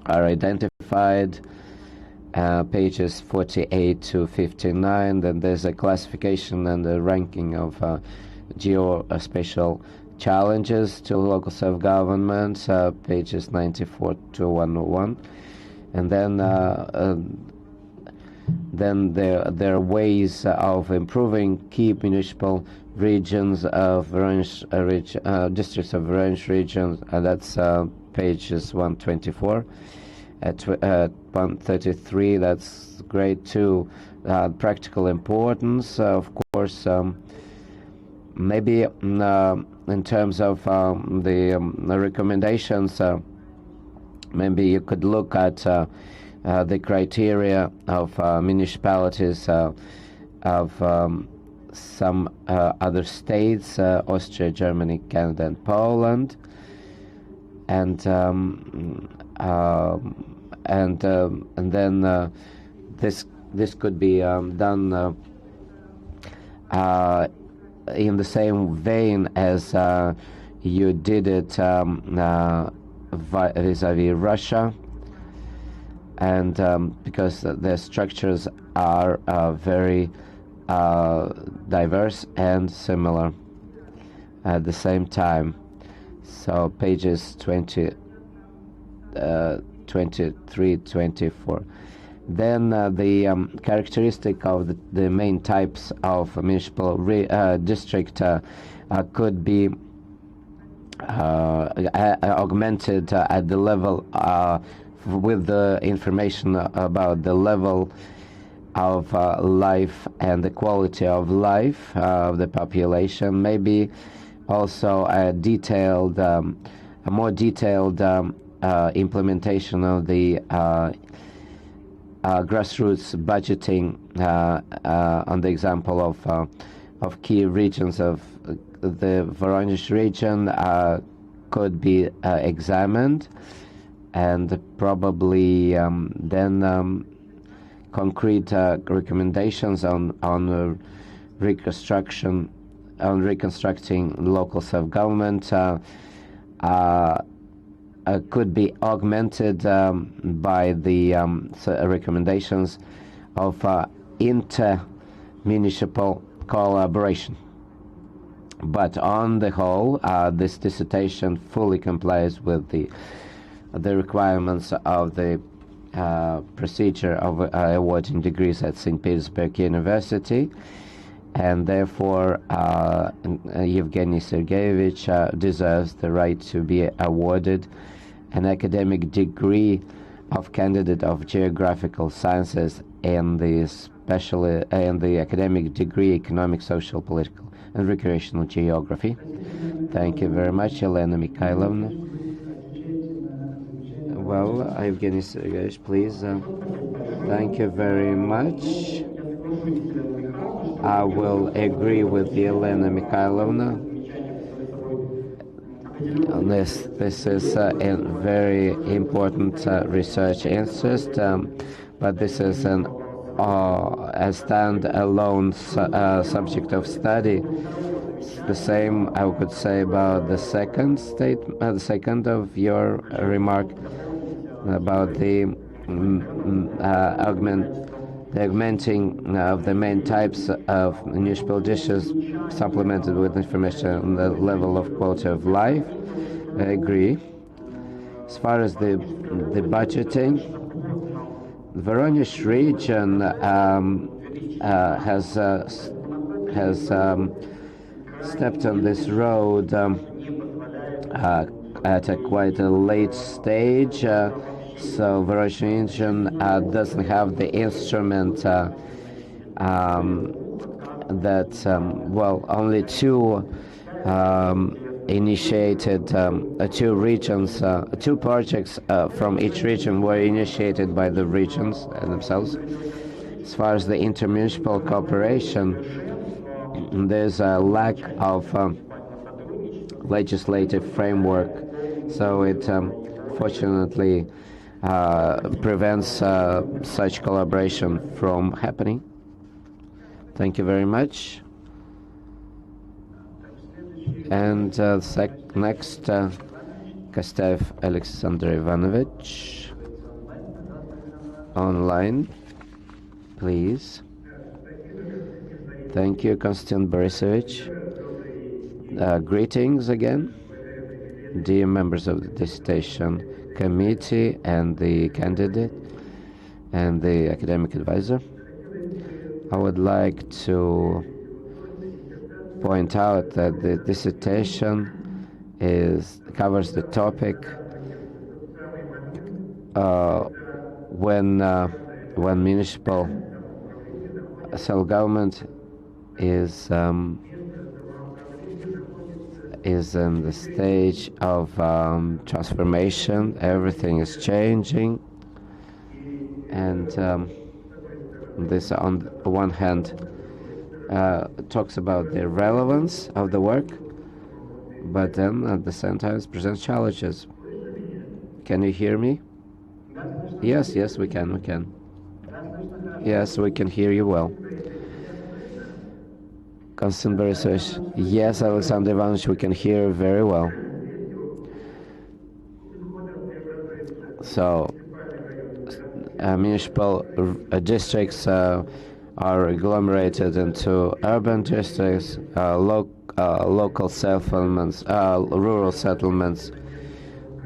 are identified. Pages 48 to 59. Then there's a classification and a ranking of geospatial challenges to local self-government, pages 94 to 101. And then there are ways of improving key municipal regions of districts of Voronezh Region, that's pages 124. At 133, that's great too. Practical importance, of course, maybe in terms of the recommendations, maybe you could look at the criteria of municipalities of some other states, Austria, Germany, Canada, and Poland, and then this could be done in the same vein as you did it vis-a-vis Russia, and because their structures are very diverse and similar at the same time. So pages 23, 24. Then the characteristic of the main types of municipal district could be augmented at the level with the information about the level of life and the quality of life of the population. Maybe also a more detailed implementation of the grassroots budgeting on the example of key regions of the Voronezh region could be examined, and probably then concrete recommendations on reconstructing local self-government could be augmented by the recommendations of inter-municipal collaboration. But on the whole, this dissertation fully complies with the requirements of the procedure of awarding degrees at St. Petersburg University, and therefore Evgeny Sergeyevich deserves the right to be awarded an academic degree of candidate of geographical sciences and the academic degree economic, social, political, and recreational geography. Thank you very much, Elena Mikhailovna. Well, Evgeny Sergeyevich, please. Thank you very much. I will agree with Elena Mikhailovna. This is a very important research interest, but this is a stand-alone subject of study. The same I could say about the second of your remark about the augmenting of the main types of municipal dishes, supplemented with information on the level of quality of life. I agree. As far as the budgeting, the Voronezh region has stepped on this road at quite a late stage. So Voronezh region doesn't have the instrument that only two initiated two projects from each region were initiated by the regions themselves. As far as the intermunicipal cooperation, there's a lack of legislative framework, so it fortunately prevents such collaboration from happening. Thank you very much. And next, Kostev Alexander Ivanovich, online, please. Thank you, Konstantin Borisovich. Greetings again, dear members of the dissertation committee and the candidate and the academic advisor. I would like to point out that the dissertation covers the topic when municipal self-government is in the stage of transformation. Everything is changing, and this on the one hand talks about the relevance of the work, but then at the same time presents challenges. Can you hear me? Yes, we can. Yes, we can hear you well. Konstantin Borisovich. Yes, Alexander Ivanovich, we can hear very well. So, municipal districts are agglomerated into urban districts, local settlements, rural settlements.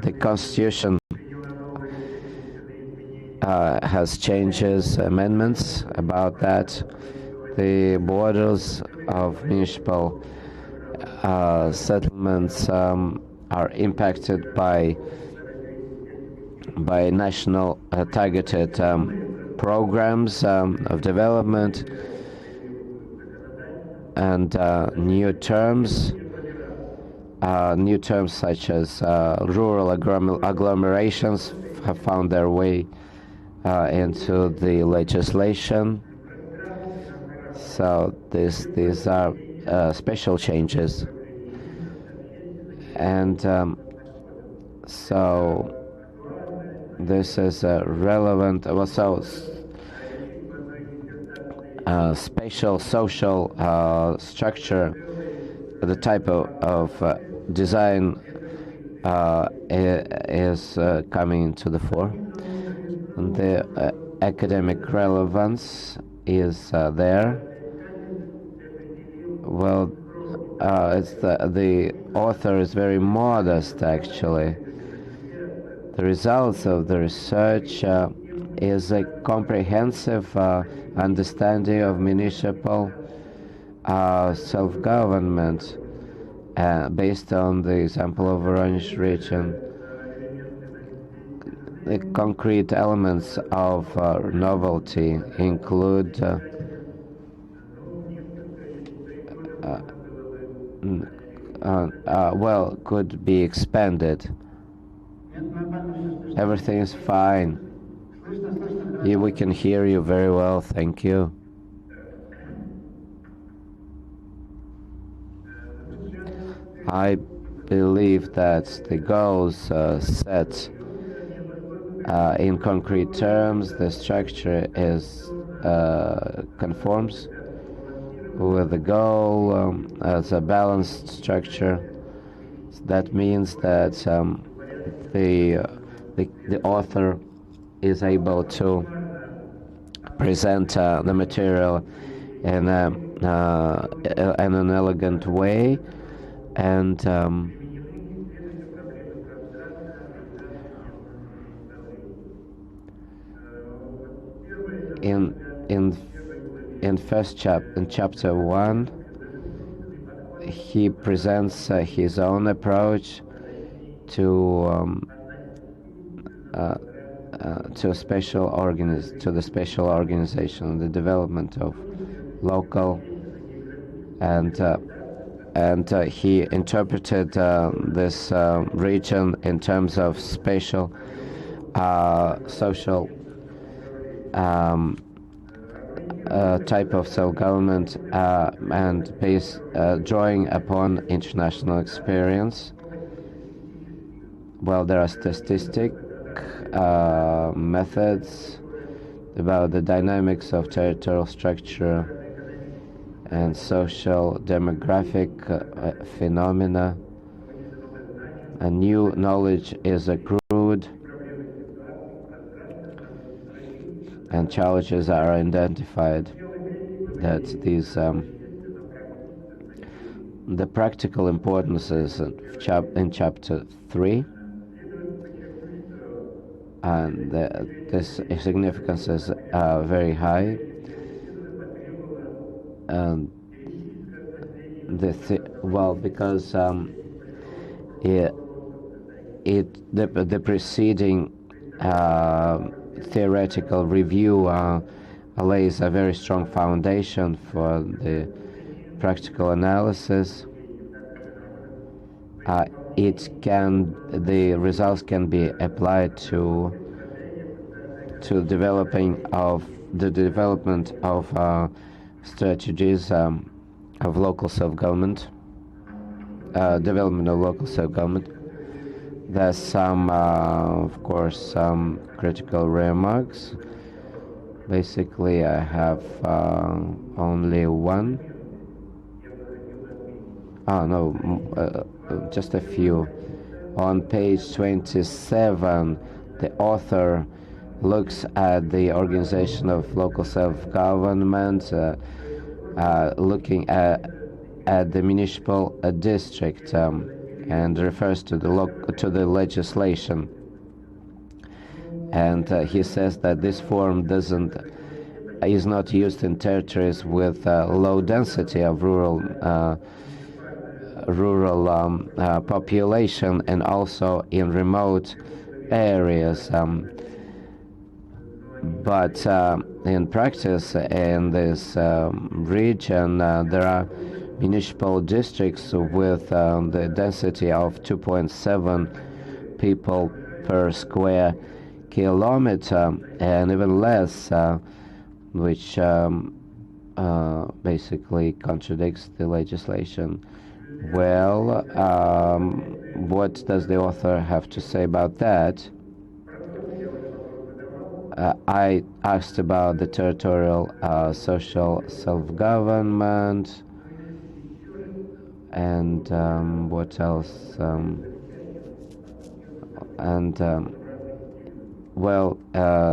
The constitution has changes, amendments about that. The borders of municipal settlements are impacted by national targeted programs of development and new terms New terms such as rural agglomerations have found their way into the legislation. So these are special changes, and so this is a relevant. Spatial social structure, the type of design is coming to the fore. The academic relevance is there. Well, it's the author is very modest, actually. The results of the research is a comprehensive understanding of municipal self-government based on the example of Voronezh Region. The concrete elements of novelty include could be expanded. Everything is fine. We can hear you very well, thank you. I believe that the goals set in concrete terms, the structure is conforms with the goal as a balanced structure. That means that the author is able to present the material in an elegant way, and in chapter 1 he presents his own approach to the special organization, the development of local, and he interpreted this region in terms of spatial, social type of self-government, and drawing upon international experience. Well, there are statistic methods about the dynamics of territorial structure and social demographic phenomena. A new knowledge is accrued and challenges are identified. That these the practical importances in chapter 3, and this significance is very high. And because the preceding theoretical review lays a very strong foundation for the practical analysis. The results can be applied to the development of strategies of local self-government, development of local self-government. There's some, of course, some critical remarks. Basically, I have only one. Just a few. On page 27, the author looks at the organization of local self-government, looking at the municipal district, and refers to the legislation. And he says that this form is not used in territories with low density of rural population, and also in remote areas. But in practice, in this region, there are municipal districts with the density of 2.7 people per square kilometer and even less, which basically contradicts the legislation. Well, what does the author have to say about that? I asked about the territorial social self-government and what else?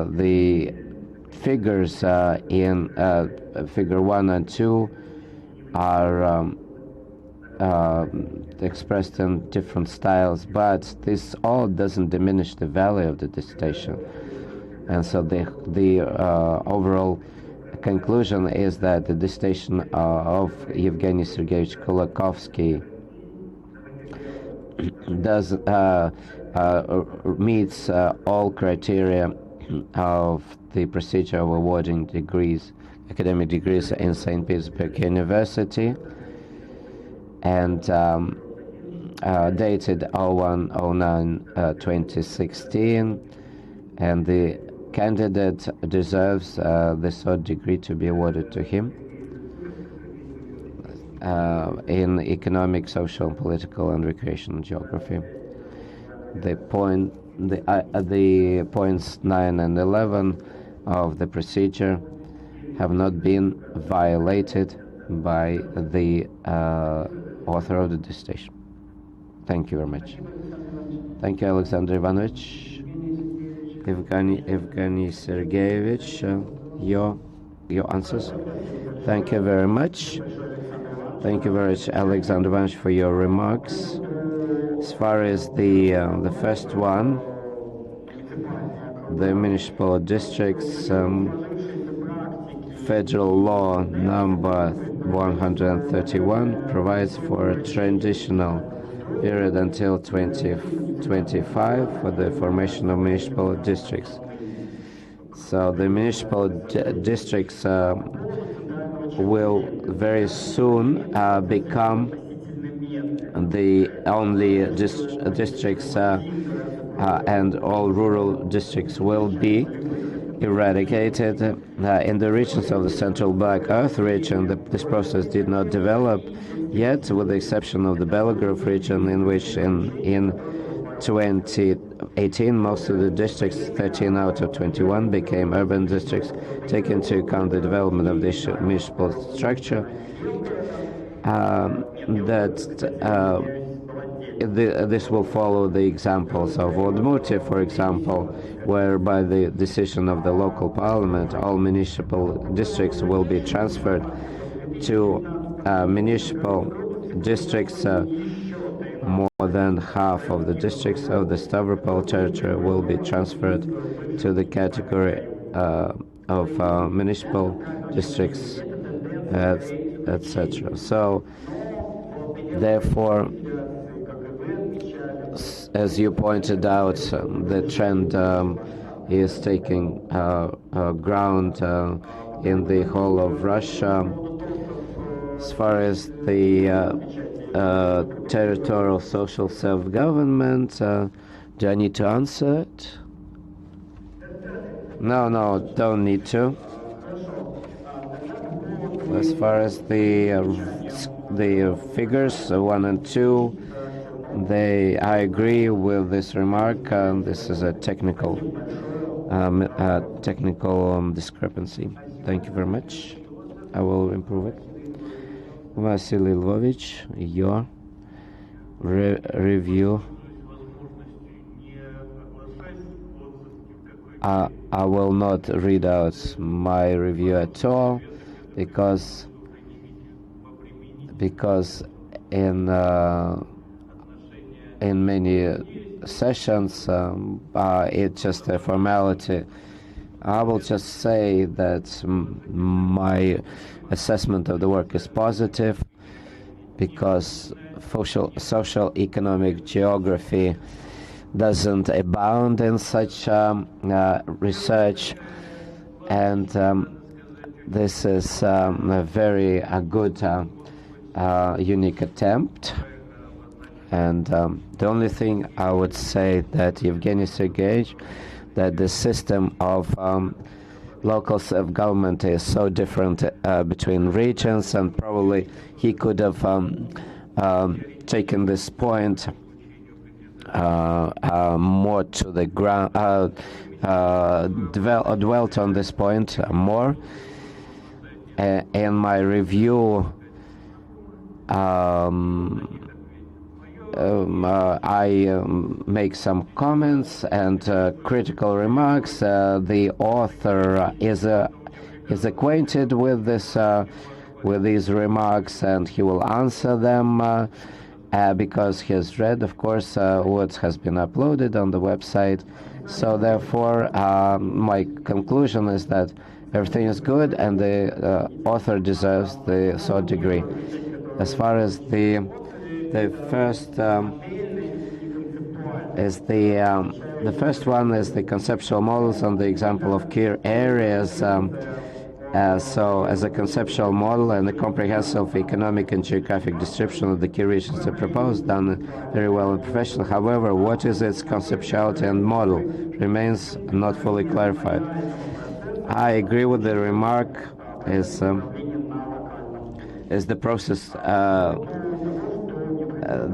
The figures in figure 1 and 2 are expressed in different styles, but this all doesn't diminish the value of the dissertation. And so the overall conclusion is that the dissertation of Evgeny Sergeyevich Kulakovskii does meets all criteria of the procedure of awarding degrees, academic degrees in St. Petersburg University, and dated 01/09/2016, and the candidate deserves the third degree to be awarded to him in economic, social, political, and recreational geography. The points 9 and 11 of the procedure have not been violated by the author of the dissertation. Thank you very much. Thank you, Alexander Ivanovich. Evgeny Sergeyevich, your answers. Thank you very much. Thank you very much, Alexander Ivanovich, for your remarks. As far as the first one, the municipal districts, federal law number 131 provides for a transitional period until 2025 for the formation of municipal districts. So the municipal districts will very soon become the only districts, and all rural districts will be eradicated. In the regions of the Central Black Earth region, this process did not develop yet, with the exception of the Belgorod region, in which in 2018 most of the districts, 13 out of 21, became urban districts. Take into account the development of this municipal structure, this will follow the examples of Udmurtia, for example, where by the decision of the local parliament, all municipal districts will be transferred to municipal districts. More than half of the districts of the Stavropol territory will be transferred to the category of municipal districts, etc. So, therefore, as you pointed out, the trend is taking ground in the whole of Russia. As far as the territorial social self-government, do I need to answer it? No, don't need to. As far as the figures 1 and 2, I agree with this remark. This is a technical discrepancy. Thank you very much. I will improve it. Vasily Lvovich, your review. I will not read out my review at all, because in many sessions it's just a formality. I will just say that my assessment of the work is positive, because social economic geography doesn't abound in such research, and this is a very good unique attempt. And the only thing I would say that Evgenii Sergeyevich, that the system of local self-government is so different between regions, and probably he could have taken this point more to the ground, dwelt on this point more. In my review, I make some comments and critical remarks. The author is acquainted with this, with these remarks, and he will answer them because he has read, of course, what has been uploaded on the website. So therefore, my conclusion is that everything is good, and the author deserves the third degree. As far as the first is the first one is the conceptual models on the example of key areas. So as a conceptual model and a comprehensive economic and geographic description of the key regions are proposed, done very well and professional. However, what is its conceptuality and model remains not fully clarified. I agree with the remark is the process.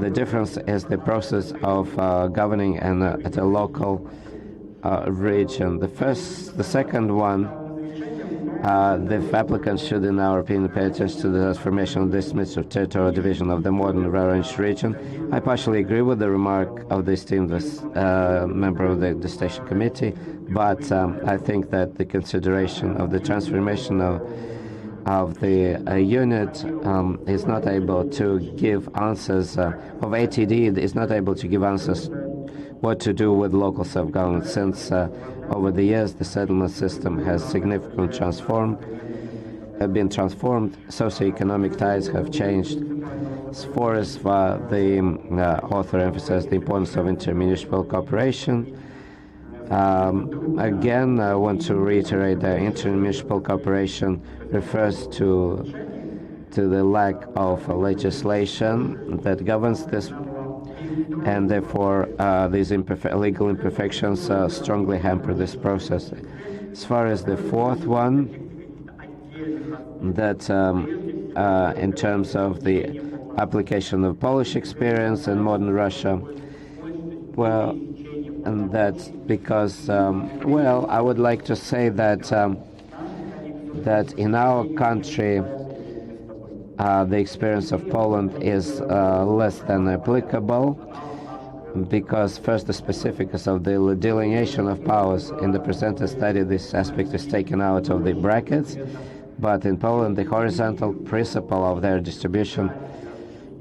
The difference is the process of governing and at a local region. The second one, the applicant should, in our opinion, pay attention to the transformation of this midst of territorial division of the modern Voronezh region. I partially agree with the remark of the esteemed member of the Dissertation Committee, but I think that the consideration of the transformation of the unit is not able to give answers, of ATD is not able to give answers what to do with local self-government, since over the years the settlement system has significantly been transformed, socioeconomic ties have changed. As far as the author emphasized the importance of inter-municipal cooperation, again, I want to reiterate that inter-municipal cooperation refers to the lack of legislation that governs this, and therefore these legal imperfections strongly hamper this process. As far as the fourth one, that in terms of the application of Polish experience in modern Russia, well, and that's because, well, I would like to say that that in our country, the experience of Poland is less than applicable, because first the specifics of the delineation of powers in the presented study, this aspect is taken out of the brackets, but in Poland the horizontal principle of their distribution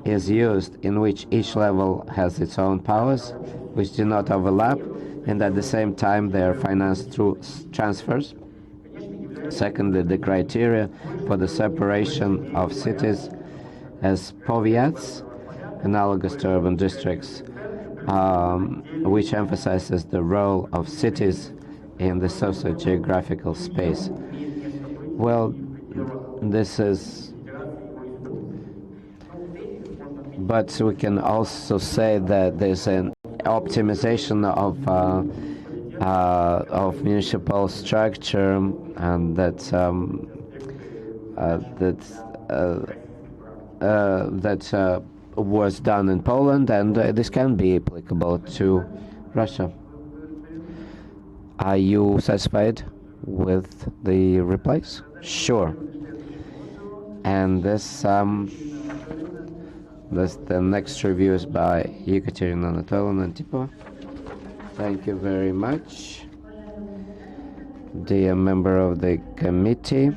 is used, in which each level has its own powers, which do not overlap, and at the same time they are financed through transfers. Secondly, the criteria for the separation of cities as powiats, analogous to urban districts, which emphasizes the role of cities in the socio-geographical space. Well, this is, but we can also say that there's an optimization of municipal structure, and that was done in Poland, and this can be applicable to Russia. Are you satisfied with the replies? Sure. And this the next review is by Ekaterina Anatolovna Antipova. Thank you very much, dear member of the committee,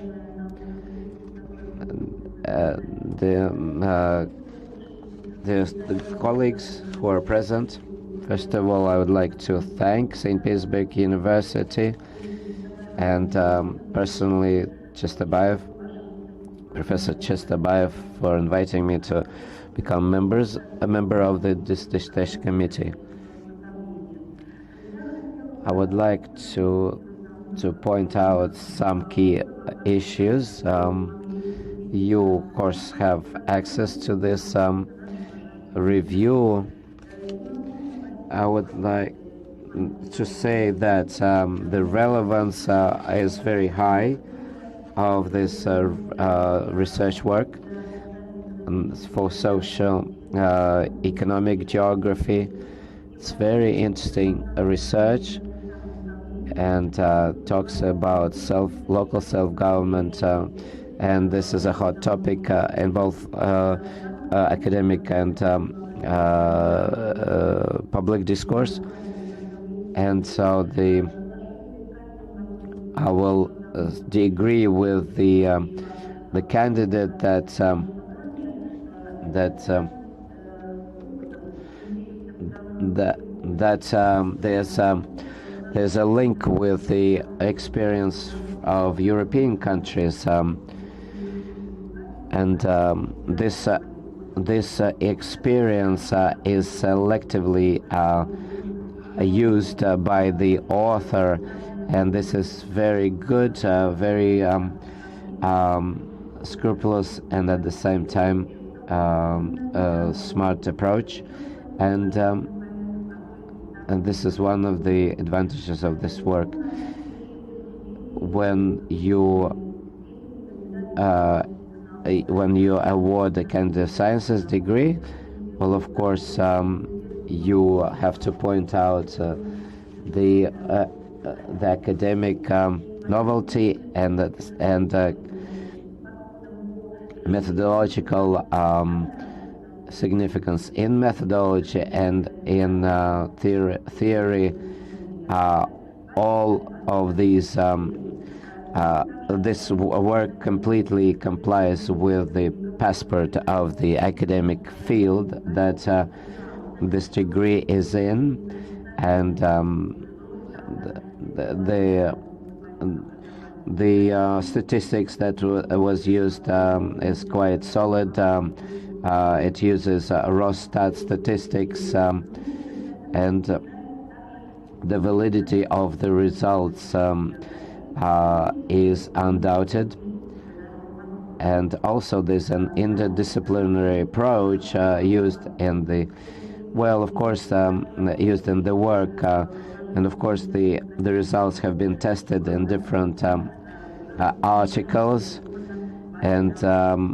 the colleagues who are present. First of all, I would like to thank St. Petersburg University and personally Professor Chestabayev, for inviting me to become a member of the Dissertation Committee. I would like to point out some key issues you, of course, have access to this review. I would like to say that the relevance is very high of this research work for social, economic geography. It's very interesting research, and talks about local self-government, and this is a hot topic in both academic and public discourse. And so I will agree with the candidate that there's a link with the experience of European countries, and this experience is selectively used by the author, and this is very good, very scrupulous, and at the same time smart approach, and this is one of the advantages of this work. When you award a kind of sciences degree, well, of course, you have to point out the academic novelty and methodological significance in methodology and in theory. All of these this work completely complies with the passport of the academic field that this degree is in, and the statistics that was used is quite solid. It uses Rostat statistics, and the validity of the results is undoubted. And also there's an interdisciplinary approach used in the, well, of course, used in the work, and of course the results have been tested in different articles, and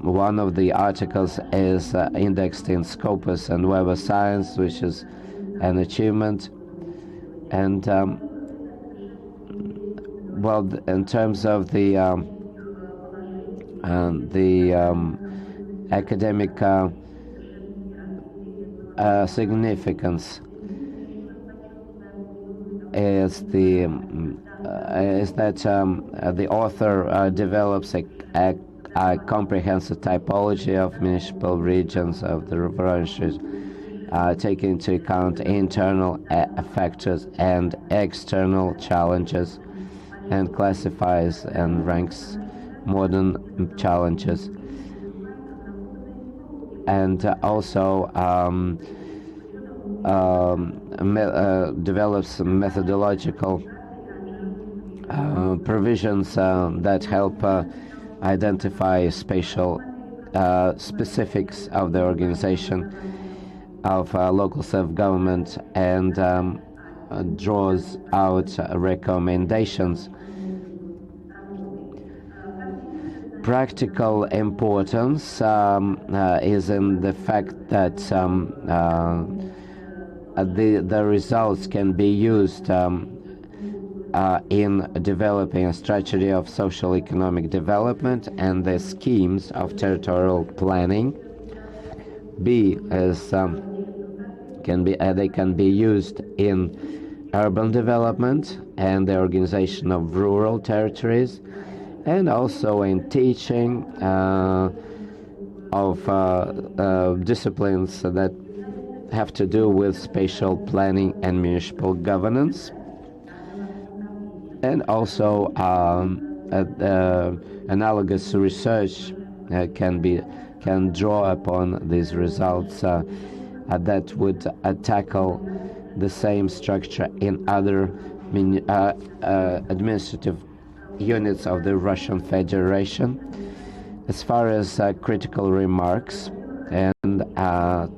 one of the articles is indexed in Scopus and Web of Science, which is an achievement. And well, in terms of the academic significance is that the author develops a comprehensive typology of municipal regions of the Voronezh Region, taking into account internal factors and external challenges, and classifies and ranks modern challenges, and also develops methodological provisions that help identify spatial specifics of the organization of local self-government, and draws out recommendations. Practical importance is in the fact that the results can be used in developing a strategy of social economic development and the schemes of territorial planning. B is they can be used in urban development and the organization of rural territories, and also in teaching of disciplines that have to do with spatial planning and municipal governance. And also analogous research can draw upon these results that would tackle the same structure in other administrative units of the Russian Federation. As far as critical remarks and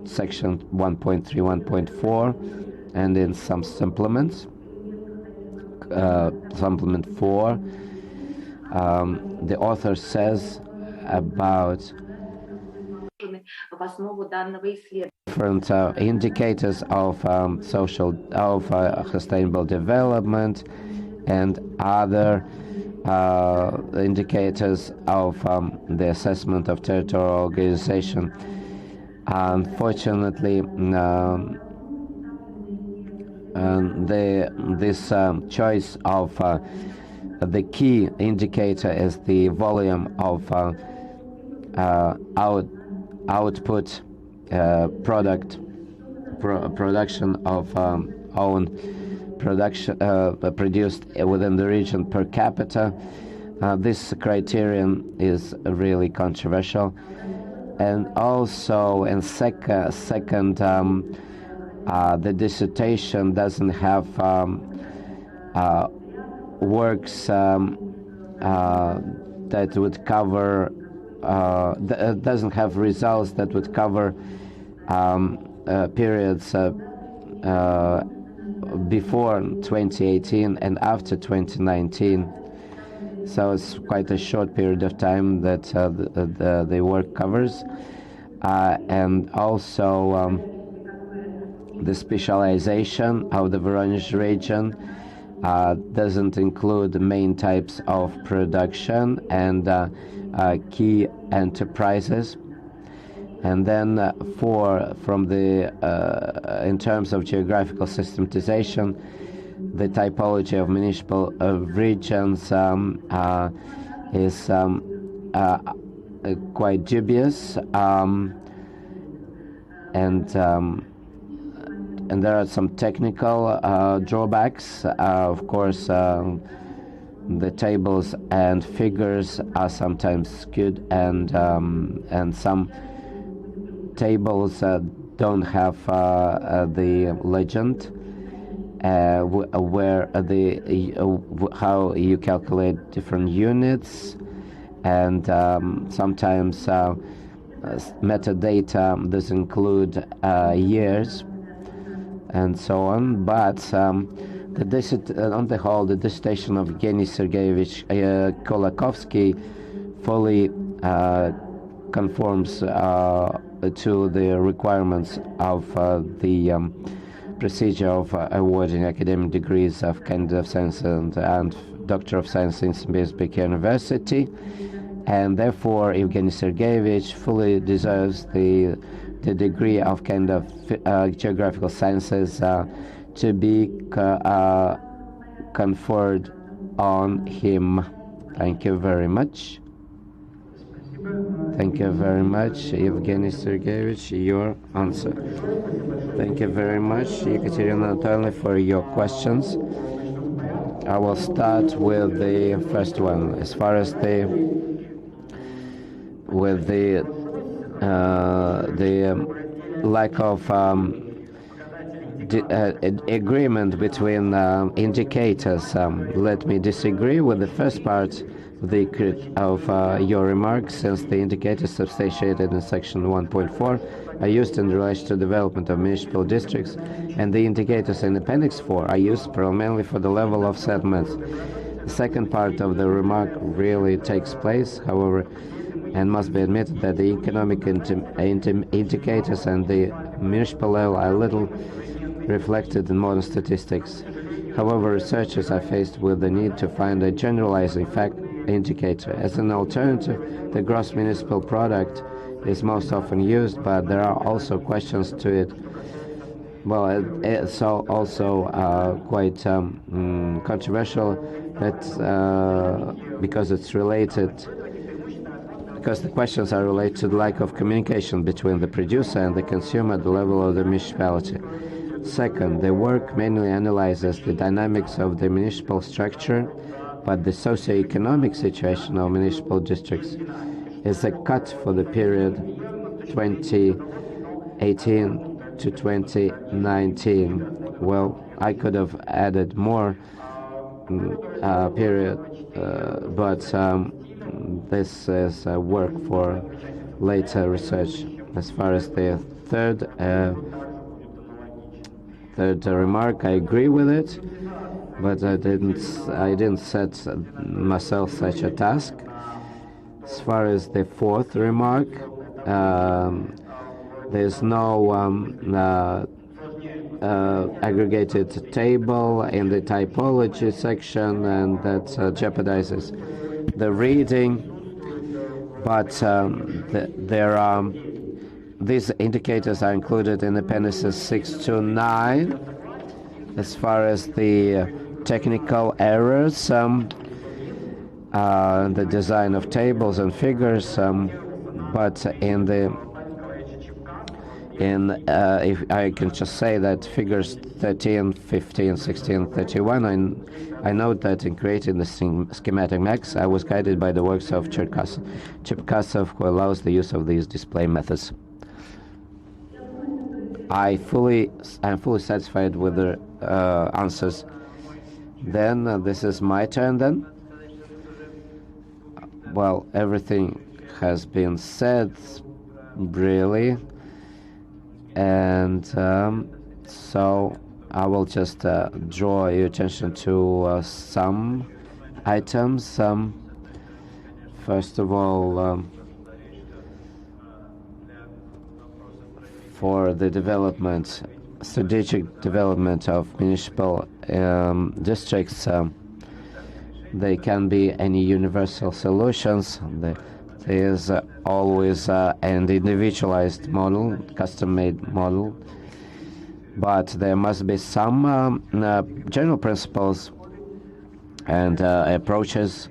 section 1.3, 1.4, and in some supplements, supplement 4, the author says about different indicators of sustainable development and other indicators of the assessment of territorial organization. Unfortunately, this choice of the key indicator is the volume of output production of own production produced within the region per capita. This criterion is really controversial, and also in second the dissertation doesn't have works that would cover doesn't have results that would cover periods before 2018 and after 2019. So it's quite a short period of time that the work covers, and also the specialization of the Voronezh region doesn't include the main types of production and key enterprises. And then from the in terms of geographical systematization, the typology of municipal regions is quite dubious, and there are some technical drawbacks. Of course, the tables and figures are sometimes skewed, and some tables don't have the legend where how you calculate different units, and sometimes metadata does include years and so on. But on the whole, the dissertation of Evgeny Sergeyevich Kulakovskii fully conforms to the requirements of the procedure of awarding academic degrees of Candidate of Science and Doctor of Science in St. Petersburg University, and therefore Evgeny Sergeyevich fully deserves the degree of geographical sciences to be conferred on him. Thank you very much. Thank you very much, Evgeny Sergeyevich, your answer. Thank you very much, Ekaterina Anatolyevna, for your questions. I will start with the first one. As far as the lack of agreement between indicators, let me disagree with the first part of your remarks, since the indicators substantiated in section 1.4 are used in relation to development of municipal districts, and the indicators in appendix 4 are used primarily for the level of settlements. The second part of the remark really takes place, however, and must be admitted that the economic indicators and the municipal level are little reflected in modern statistics. However, researchers are faced with the need to find a generalizing fact indicator. As an alternative, the gross municipal product is most often used, but there are also questions to it. Well, it's also quite controversial, that because the questions are related to the lack of communication between the producer and the consumer at the level of the municipality. Second, the work mainly analyzes the dynamics of the municipal structure, but the socioeconomic situation of municipal districts is a cut for the period 2018 to 2019. Well, I could have added more period, but this is work for later research. As far as the third remark, I agree with it, but I didn't set myself such a task. As far as the fourth remark, there's no aggregated table in the typology section, and that jeopardizes the reading. But there are these indicators are included in appendices 6 to 9. As far as the technical errors, the design of tables and figures, but if I can just say that figures 13, 15, 16, 31, I note that in creating the schematic maps, I was guided by the works of Cherkasov, who allows the use of these display methods. I'm fully satisfied with the answers. Then this is my turn then. Well, everything has been said, really, and so I will just draw your attention to some items. First of all, for the strategic development of municipal districts, there can be any universal solutions. There is always an individualized model, custom-made model, but there must be some general principles and approaches,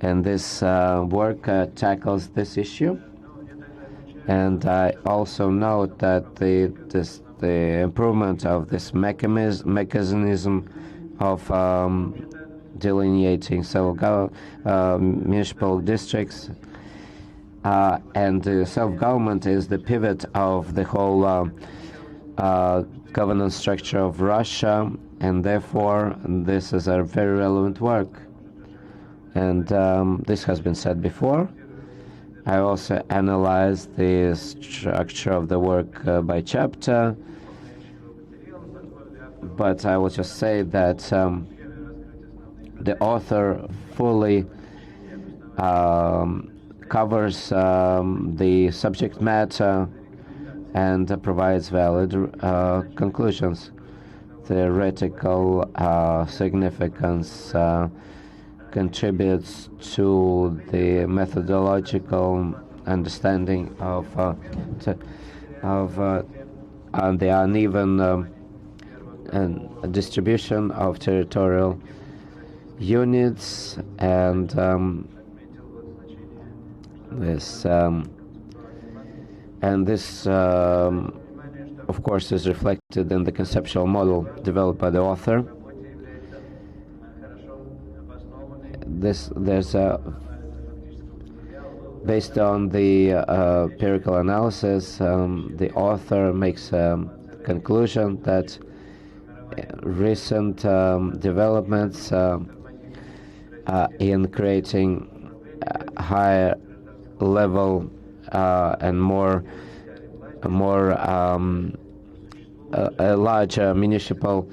and this work tackles this issue. And I also note that the improvement of this mechanism of delineating municipal districts and self-government is the pivot of the whole governance structure of Russia, and therefore this is a very relevant work. And this has been said before. I also analyzed the structure of the work by chapter, but I will just say that the author fully covers the subject matter and provides valid conclusions. Theoretical significance contributes to the methodological understanding of the uneven distribution of territorial units, and this of course is reflected in the conceptual model developed by the author. There's based on the empirical analysis, the author makes a conclusion that recent developments in creating higher level and more larger municipal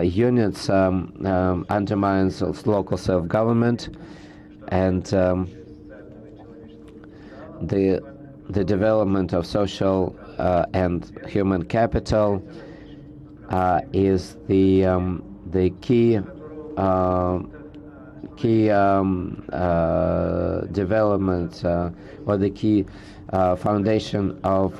units undermines local self-government, and the development of social and human capital is the key development or the key foundation of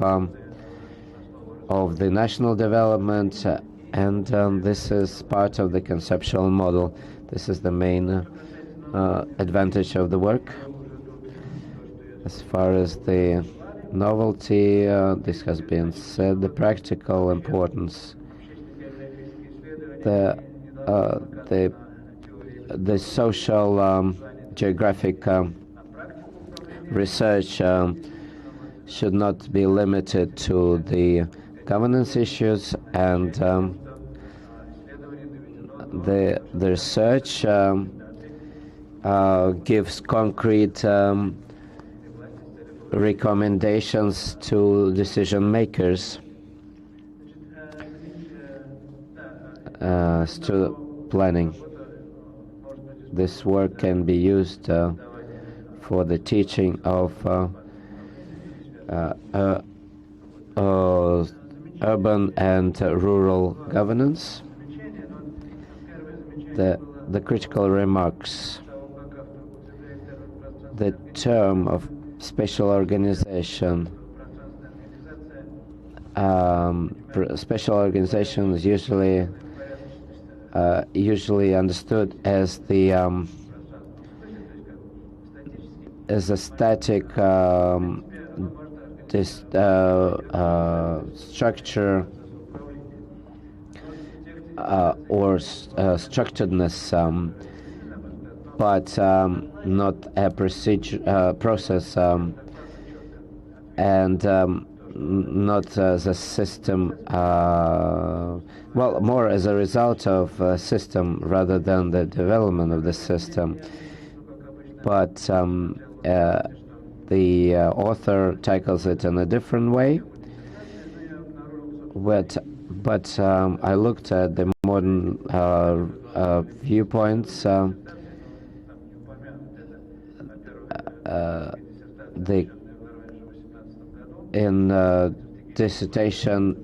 the national development, and this is part of the conceptual model. This is the main advantage of the work. As far as the novelty, this has been said, the practical importance, the social geographic research should not be limited to the governance issues, and the research gives concrete recommendations to decision makers to planning. This work can be used for the teaching of urban and rural governance. The critical remarks. The term of spatial organization. Spatial organization is usually understood as the as a static structure or structuredness, but not a process, and not as a system, well, more as a result of a system rather than the development of the system. But the author tackles it in a different way. But I looked at the modern viewpoints. In a dissertation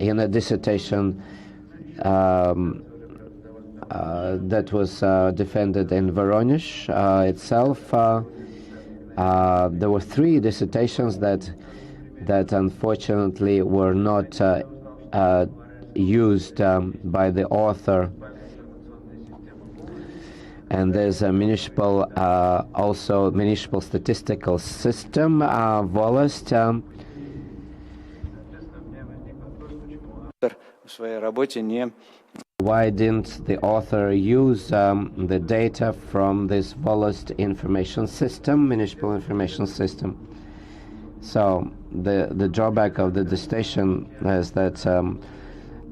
that was defended in Voronezh itself. There were 3 dissertations that unfortunately were not used by the author. And there's a municipal, also municipal statistical system, Voronezh. Why didn't the author use the data from this Voronezh information system, municipal information system? So the drawback of the dissertation is that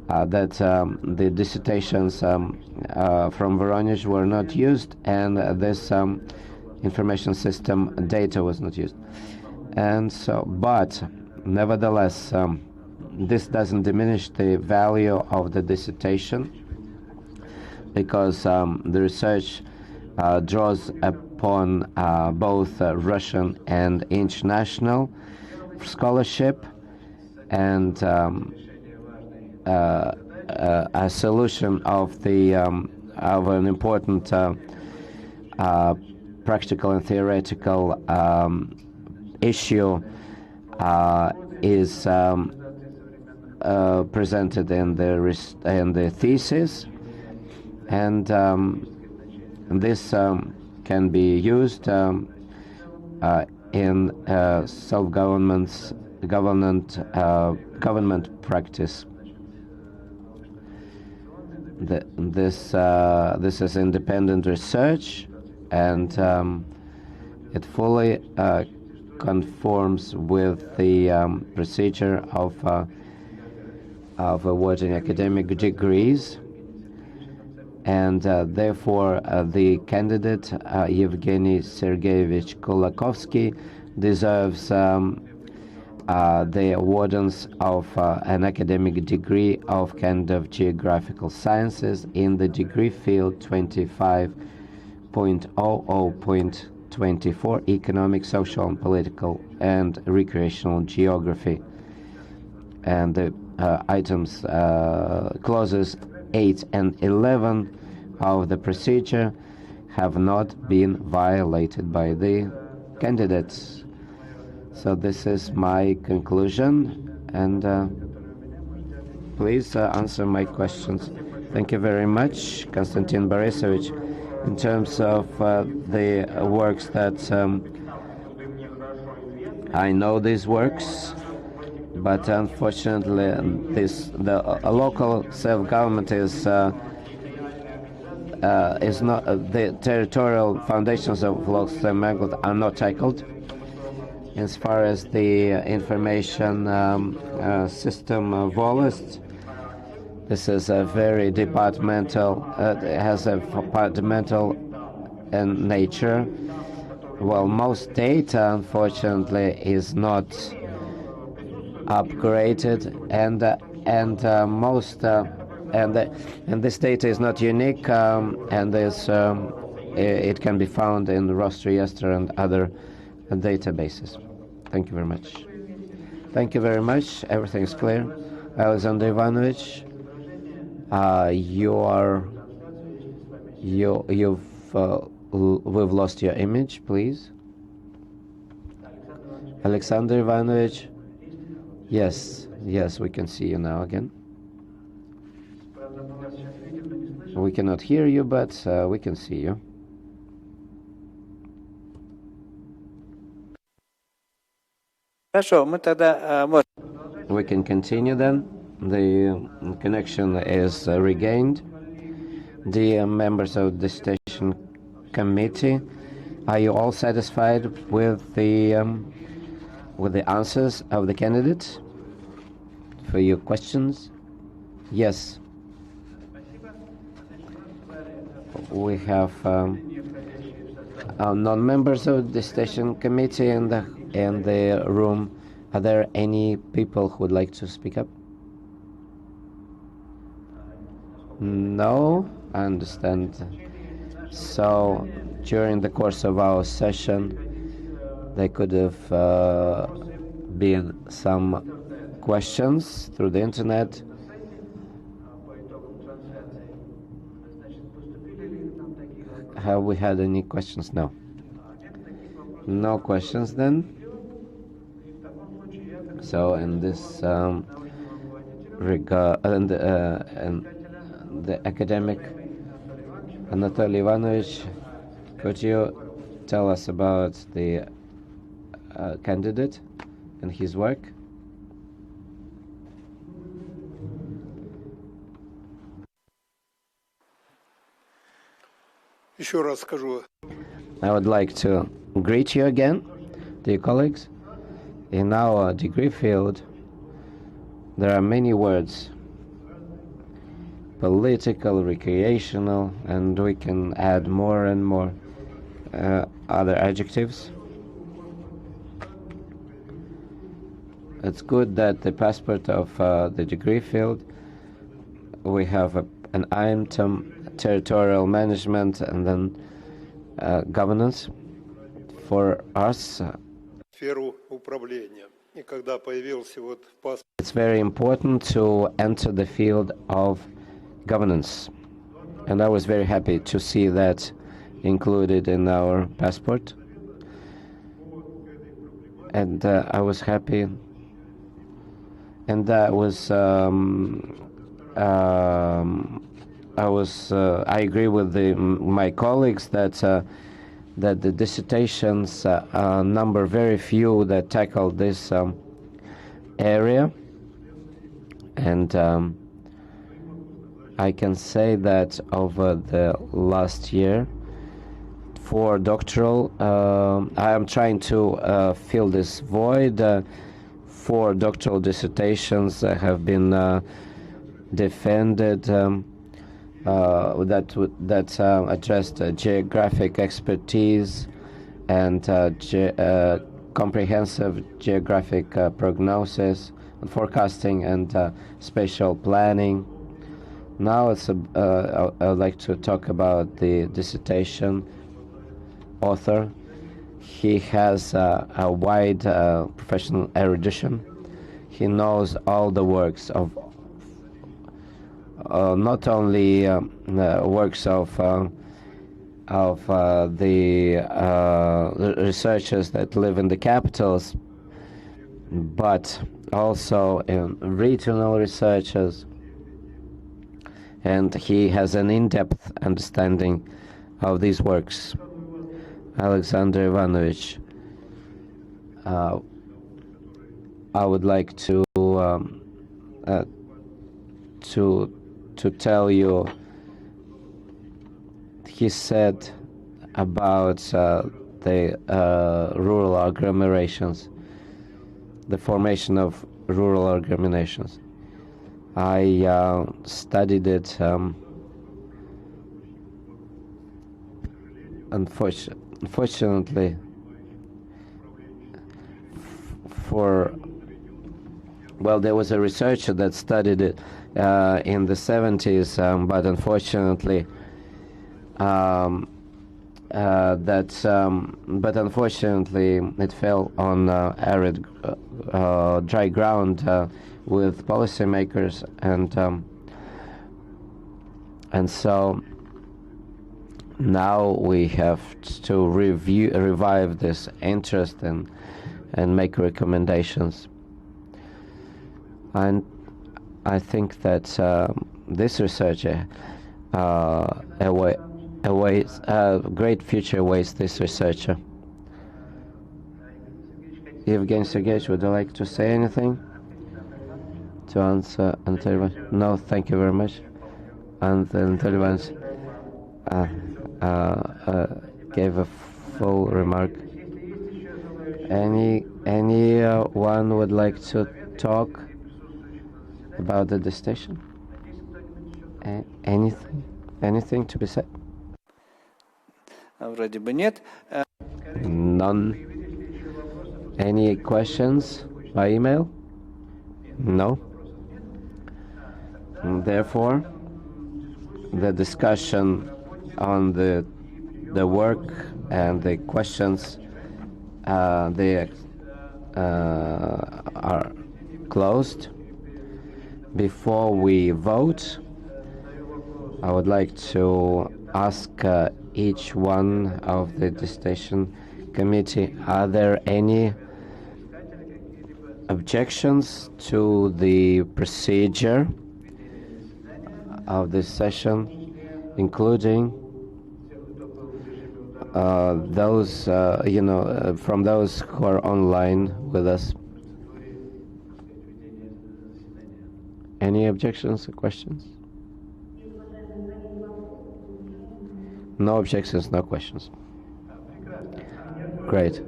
the dissertations from Voronezh were not used, and this information system data was not used. And so, but nevertheless, this doesn't diminish the value of the dissertation, because the research draws upon both Russian and international scholarship, and a solution of the of an important practical and theoretical issue is presented in the thesis, and this can be used in government practice. This is independent research, and it fully conforms with the procedure of awarding academic degrees, and therefore the candidate Evgeny Sergeyevich Kulakovskii deserves the awardance of an academic degree of kind of geographical sciences in the degree field 25.00.24 economic, social and political and recreational geography. And the items, clauses 8 and 11 of the procedure have not been violated by the candidates. So this is my conclusion, and please answer my questions. Thank you very much, Konstantin Borisovich. In terms of the works that I know these works, but unfortunately the local self-government is not the territorial foundations of local self-government are not tackled. As far as the information system Voronezh, this is a very departmental, it has a departmental and nature. Well, most data, unfortunately, is not upgraded, and this data is not unique, and it can be found in Rosregister and other databases. Thank you very much. Thank you very much. Everything is clear. Alexander Ivanovich, we've lost your image, please. Alexander Ivanovich, yes, we can see you now again. We cannot hear you, but we can see you. Хорошо, мы тогда можем. We can continue then. The connection is regained. Dear members of the Dissertation Committee, are you all satisfied with the answers of the candidates for your questions? Yes. We have non-members of the Dissertation Committee in the room. Are there any people who would like to speak up? No, I understand. So during the course of our session, there could have been some questions through the internet. Have we had any questions? No. No questions then. So in this regard, and the academic Anatoly Ivanovich, could you tell us about the candidate and his work? I would like to greet you again, dear colleagues. In our degree field, there are many words: political, recreational, and we can add more and more other adjectives. It's good that the passport of the degree field, we have an item, territorial management, and then governance. For us, it's very important to enter the field of governance, and I was very happy to see that included in our passport, and I was happy, and I agree with my colleagues that the dissertations number very few that tackle this area, and I can say that over the last year, for doctoral, I am trying to fill this void. 4 doctoral dissertations have been defended that addressed geographic expertise and comprehensive geographic prognosis and forecasting and spatial planning. Now I would like to talk about the dissertation author. He has a wide professional erudition. He knows all the works of not only works of the researchers that live in the capitals, but also in regional researchers, and he has an in-depth understanding of these works. Alexander Ivanovich, I would like to tell you, he said about the rural agglomerations, the formation of rural agglomerations. I studied it unfortunately, there was a researcher that studied it in the 70s, but unfortunately, it fell on arid, dry ground with policymakers, and so now we have to revive this interest and make recommendations. And I think that this research great future awaits this researcher. Evgeny Sergeyevich, would you like to say anything to answer? No, thank you very much. And then Relevance gave a full remark. Anyone would like to talk about the dissertation? Anything to be said? Вроде бы нет. None. Any questions by email? No. Therefore, the discussion on the work and the questions they are closed. Before we vote, I would like to ask each one of the dissertation committee, are there any objections to the procedure of this session, including those from those who are online with us? Any objections or questions? No objections, no questions. Great.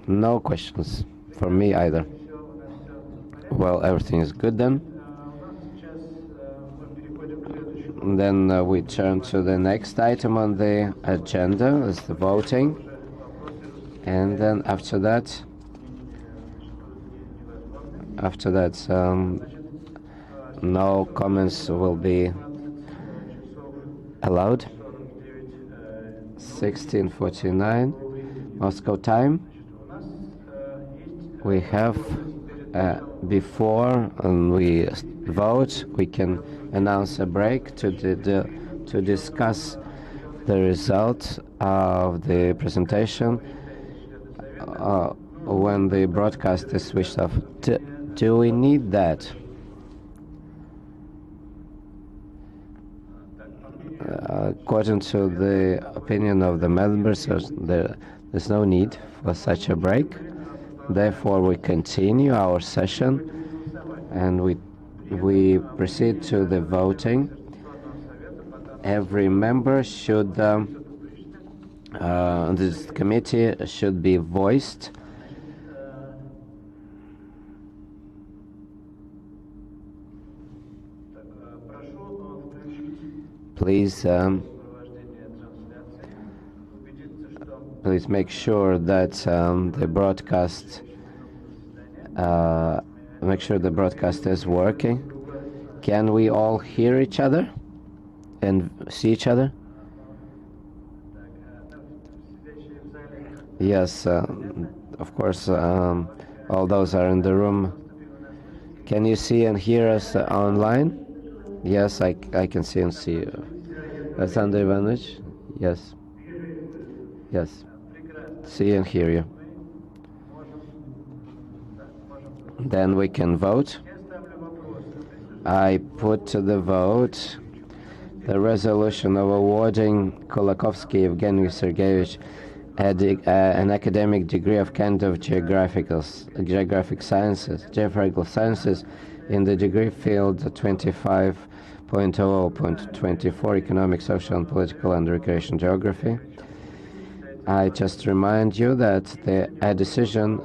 No questions for me either. Well, everything is good then. Then we turn to the next item on the agenda, is the voting. And then after that, no comments will be allowed. 16:49 Moscow time. We have before we vote, we can announce a break to discuss the result of the presentation when the broadcast is switched off. Do we need that? According to the opinion of the members, there's no need for such a break. Therefore, we continue our session and we proceed to the voting. Every member should, this committee should be voiced. Please make sure that the broadcast is working. Can we all hear each other and see each other? Yes, of course, all those are in the room. Can you see and hear us online? Yes, I can see and see you. Alexander Ivanovich? Yes. Yes. See and hear you. Then we can vote. I put to the vote the resolution of awarding Kulakovskii Evgenii Sergeyevich an academic degree of kind of geographical sciences in the degree field 25.00.24 Economic, Social and Political and Recreational Geography. I just remind you that a decision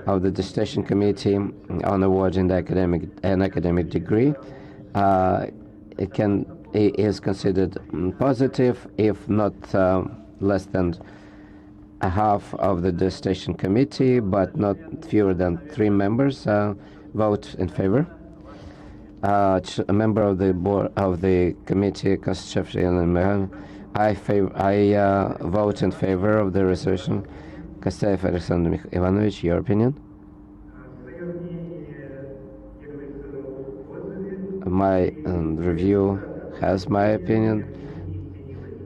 of the Dissertation Committee on awarding an academic degree is considered positive if not less than a half of the dissertation committee, but not fewer than 3 members vote in favor. A member of the board of the committee, I vote in favor of the resolution. Kostev Alexander Ivanovich, your opinion? My review has my opinion.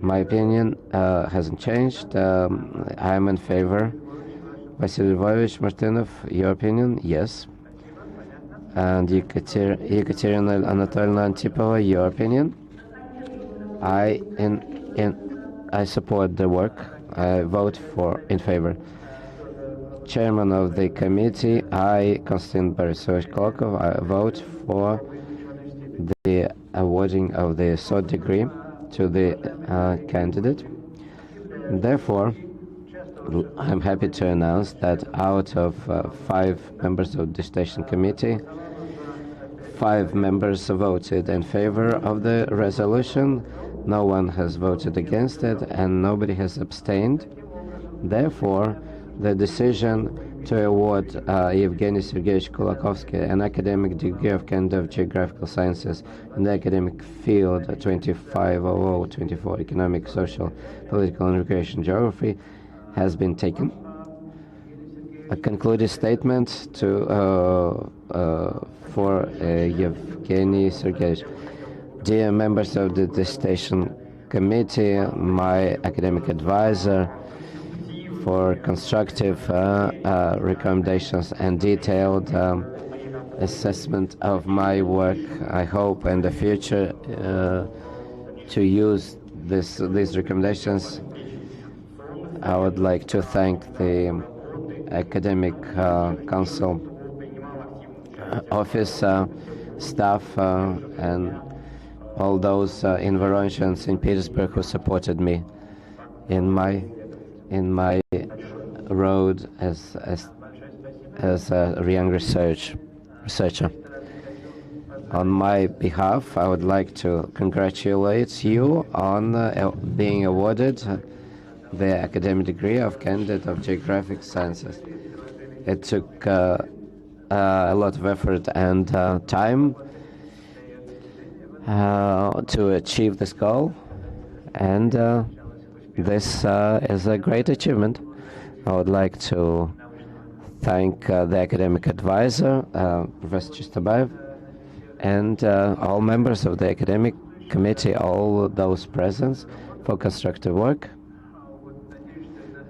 My opinion hasn't changed. I'm in favor. Vasily Lvovich Martynov, your opinion? Yes. And Ekaterina Anatolyevna Antipova, your opinion? I support the work. I vote in favor. Chairman of the committee, I, Konstantin Borisovich Kolokov, I vote for the awarding of the third degree to the candidate. Therefore, I'm happy to announce that out of 5 members of the dissertation committee, 5 members voted in favor of the resolution, no one has voted against it, and nobody has abstained. Therefore, the decision to award Evgeny Sergeyevich Kulakovskii an academic degree of candidate of geographical sciences in the academic field 250024 economic, social, political, and recreational geography has been taken. A concluded statement for Evgeny Sergeyevich. Dear members of the dissertation committee, my academic advisor, for constructive recommendations and detailed assessment of my work. I hope in the future to use these recommendations. I would like to thank the Academic Council office staff and all those in Voronezh and St. Petersburg who supported me in my road as a young researcher. On my behalf, I would like to congratulate you on being awarded the academic degree of candidate of geographic sciences. It took a lot of effort and time to achieve this goal, and this is a great achievement. I would like to thank the academic advisor, Professor Chistabayev, and all members of the academic committee, all those present, for constructive work.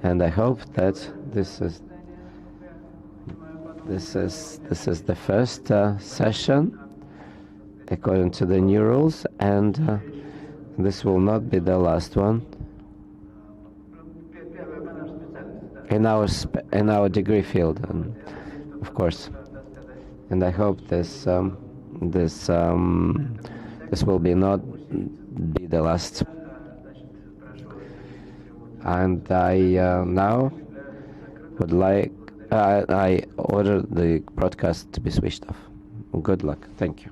And I hope that this is the first session according to the new rules, and this will not be the last one in our degree field, of course. And I hope this will not be the last. And I now would like I order the broadcast to be switched off. Good luck. Thank you.